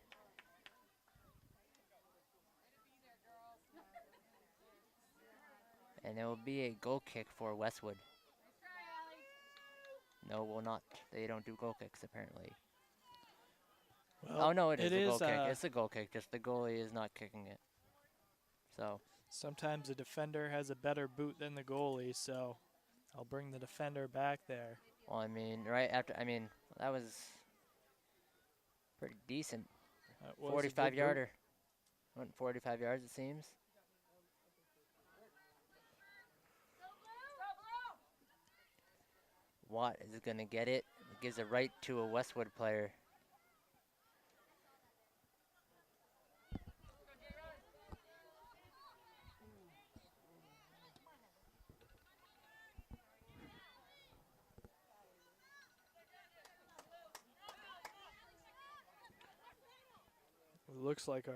And it will be a goal kick for Westwood. No, it will not. They don't do goal kicks, apparently. Well, Oh, no, it is a goal kick. uh, It's a goal kick, just the goalie is not kicking it. So, Sometimes a defender has a better boot than the goalie, so I'll bring the defender back there. well, I mean, right after, I mean, that was pretty decent. That was a good 45-yarder. Went 45 yards, it seems. Watt is going to get it. Gives it right to a Westwood player. It looks like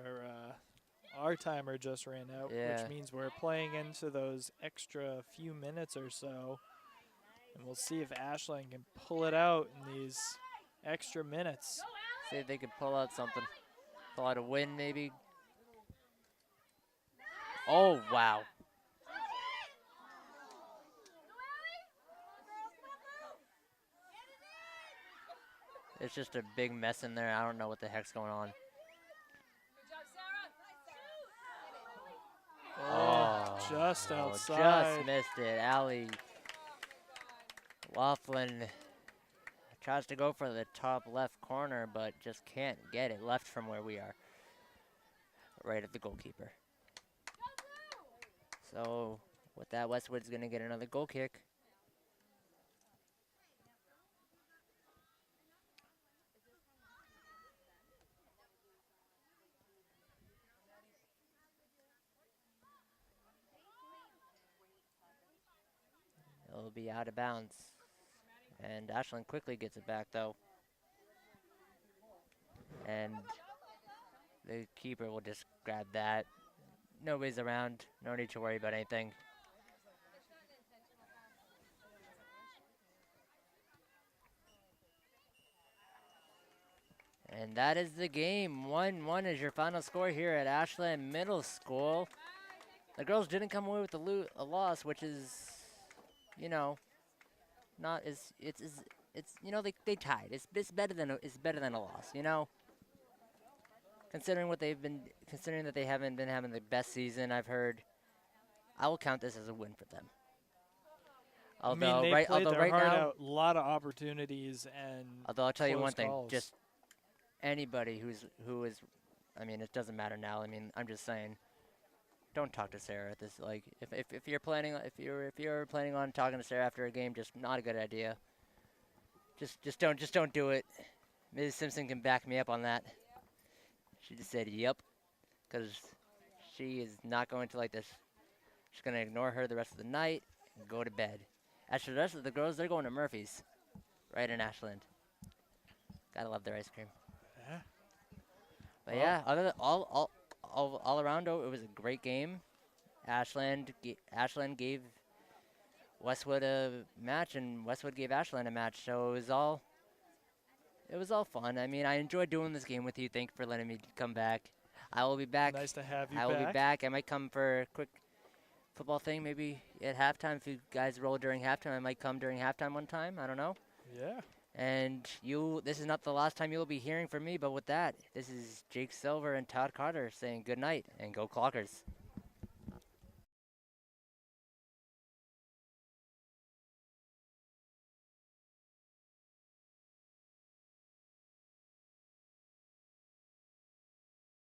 our timer just ran out, Yeah. which means we're playing into those extra few minutes or so. And we'll see if Ashland can pull it out in these extra minutes. See if they can pull out something. Pull out a win, maybe. Oh, wow. It's just a big mess in there. I don't know what the heck's going on. Oh, just no, outside. Just missed it. Allie Laughlin tries to go for the top left corner, but just can't get it left from where we are. Right at the goalkeeper. So with that, Westwood's going to get another goal kick. It'll be out of bounds. And Ashland quickly gets it back, though. And the keeper will just grab that. Nobody's around. No need to worry about anything. And that is the game. 1-1 is your final score here at Ashland Middle School. The girls didn't come away with a loss, which is, you know, not as it's you know they tied. It's better than it's better than a loss. You know, considering that they haven't been having the best season I've heard. I will count this as a win for them. I mean, they played Although their right heart now, out, a lot of opportunities and although I'll tell you one close thing, calls. just anybody who is, I mean, it doesn't matter now. I mean, I'm just saying, don't talk to Sarah at this. Like, if you're planning if you're planning on talking to Sarah after a game, just not a good idea. Just don't do it. Ms. Simpson can back me up on that. She just said yep, because she is not going to like this. She's gonna ignore her the rest of the night and go to bed. As for the rest of the girls, they're going to Murphy's, right in Ashland. Gotta love their ice cream. Yeah. But Well, yeah, other than all around, though, it was a great game. Ashland gave Westwood a match, and Westwood gave Ashland a match. So it was all fun. I mean, I enjoyed doing this game with you. Thank you for letting me come back. I will be back. nice to have you I will back. be back. I might come for a quick football thing, maybe at halftime. If you guys roll during halftime, I might come during halftime one time. I don't know. Yeah. And this is not the last time you'll be hearing from me, but with that, this is Jake Silver and Todd Carter saying good night and go Clockers.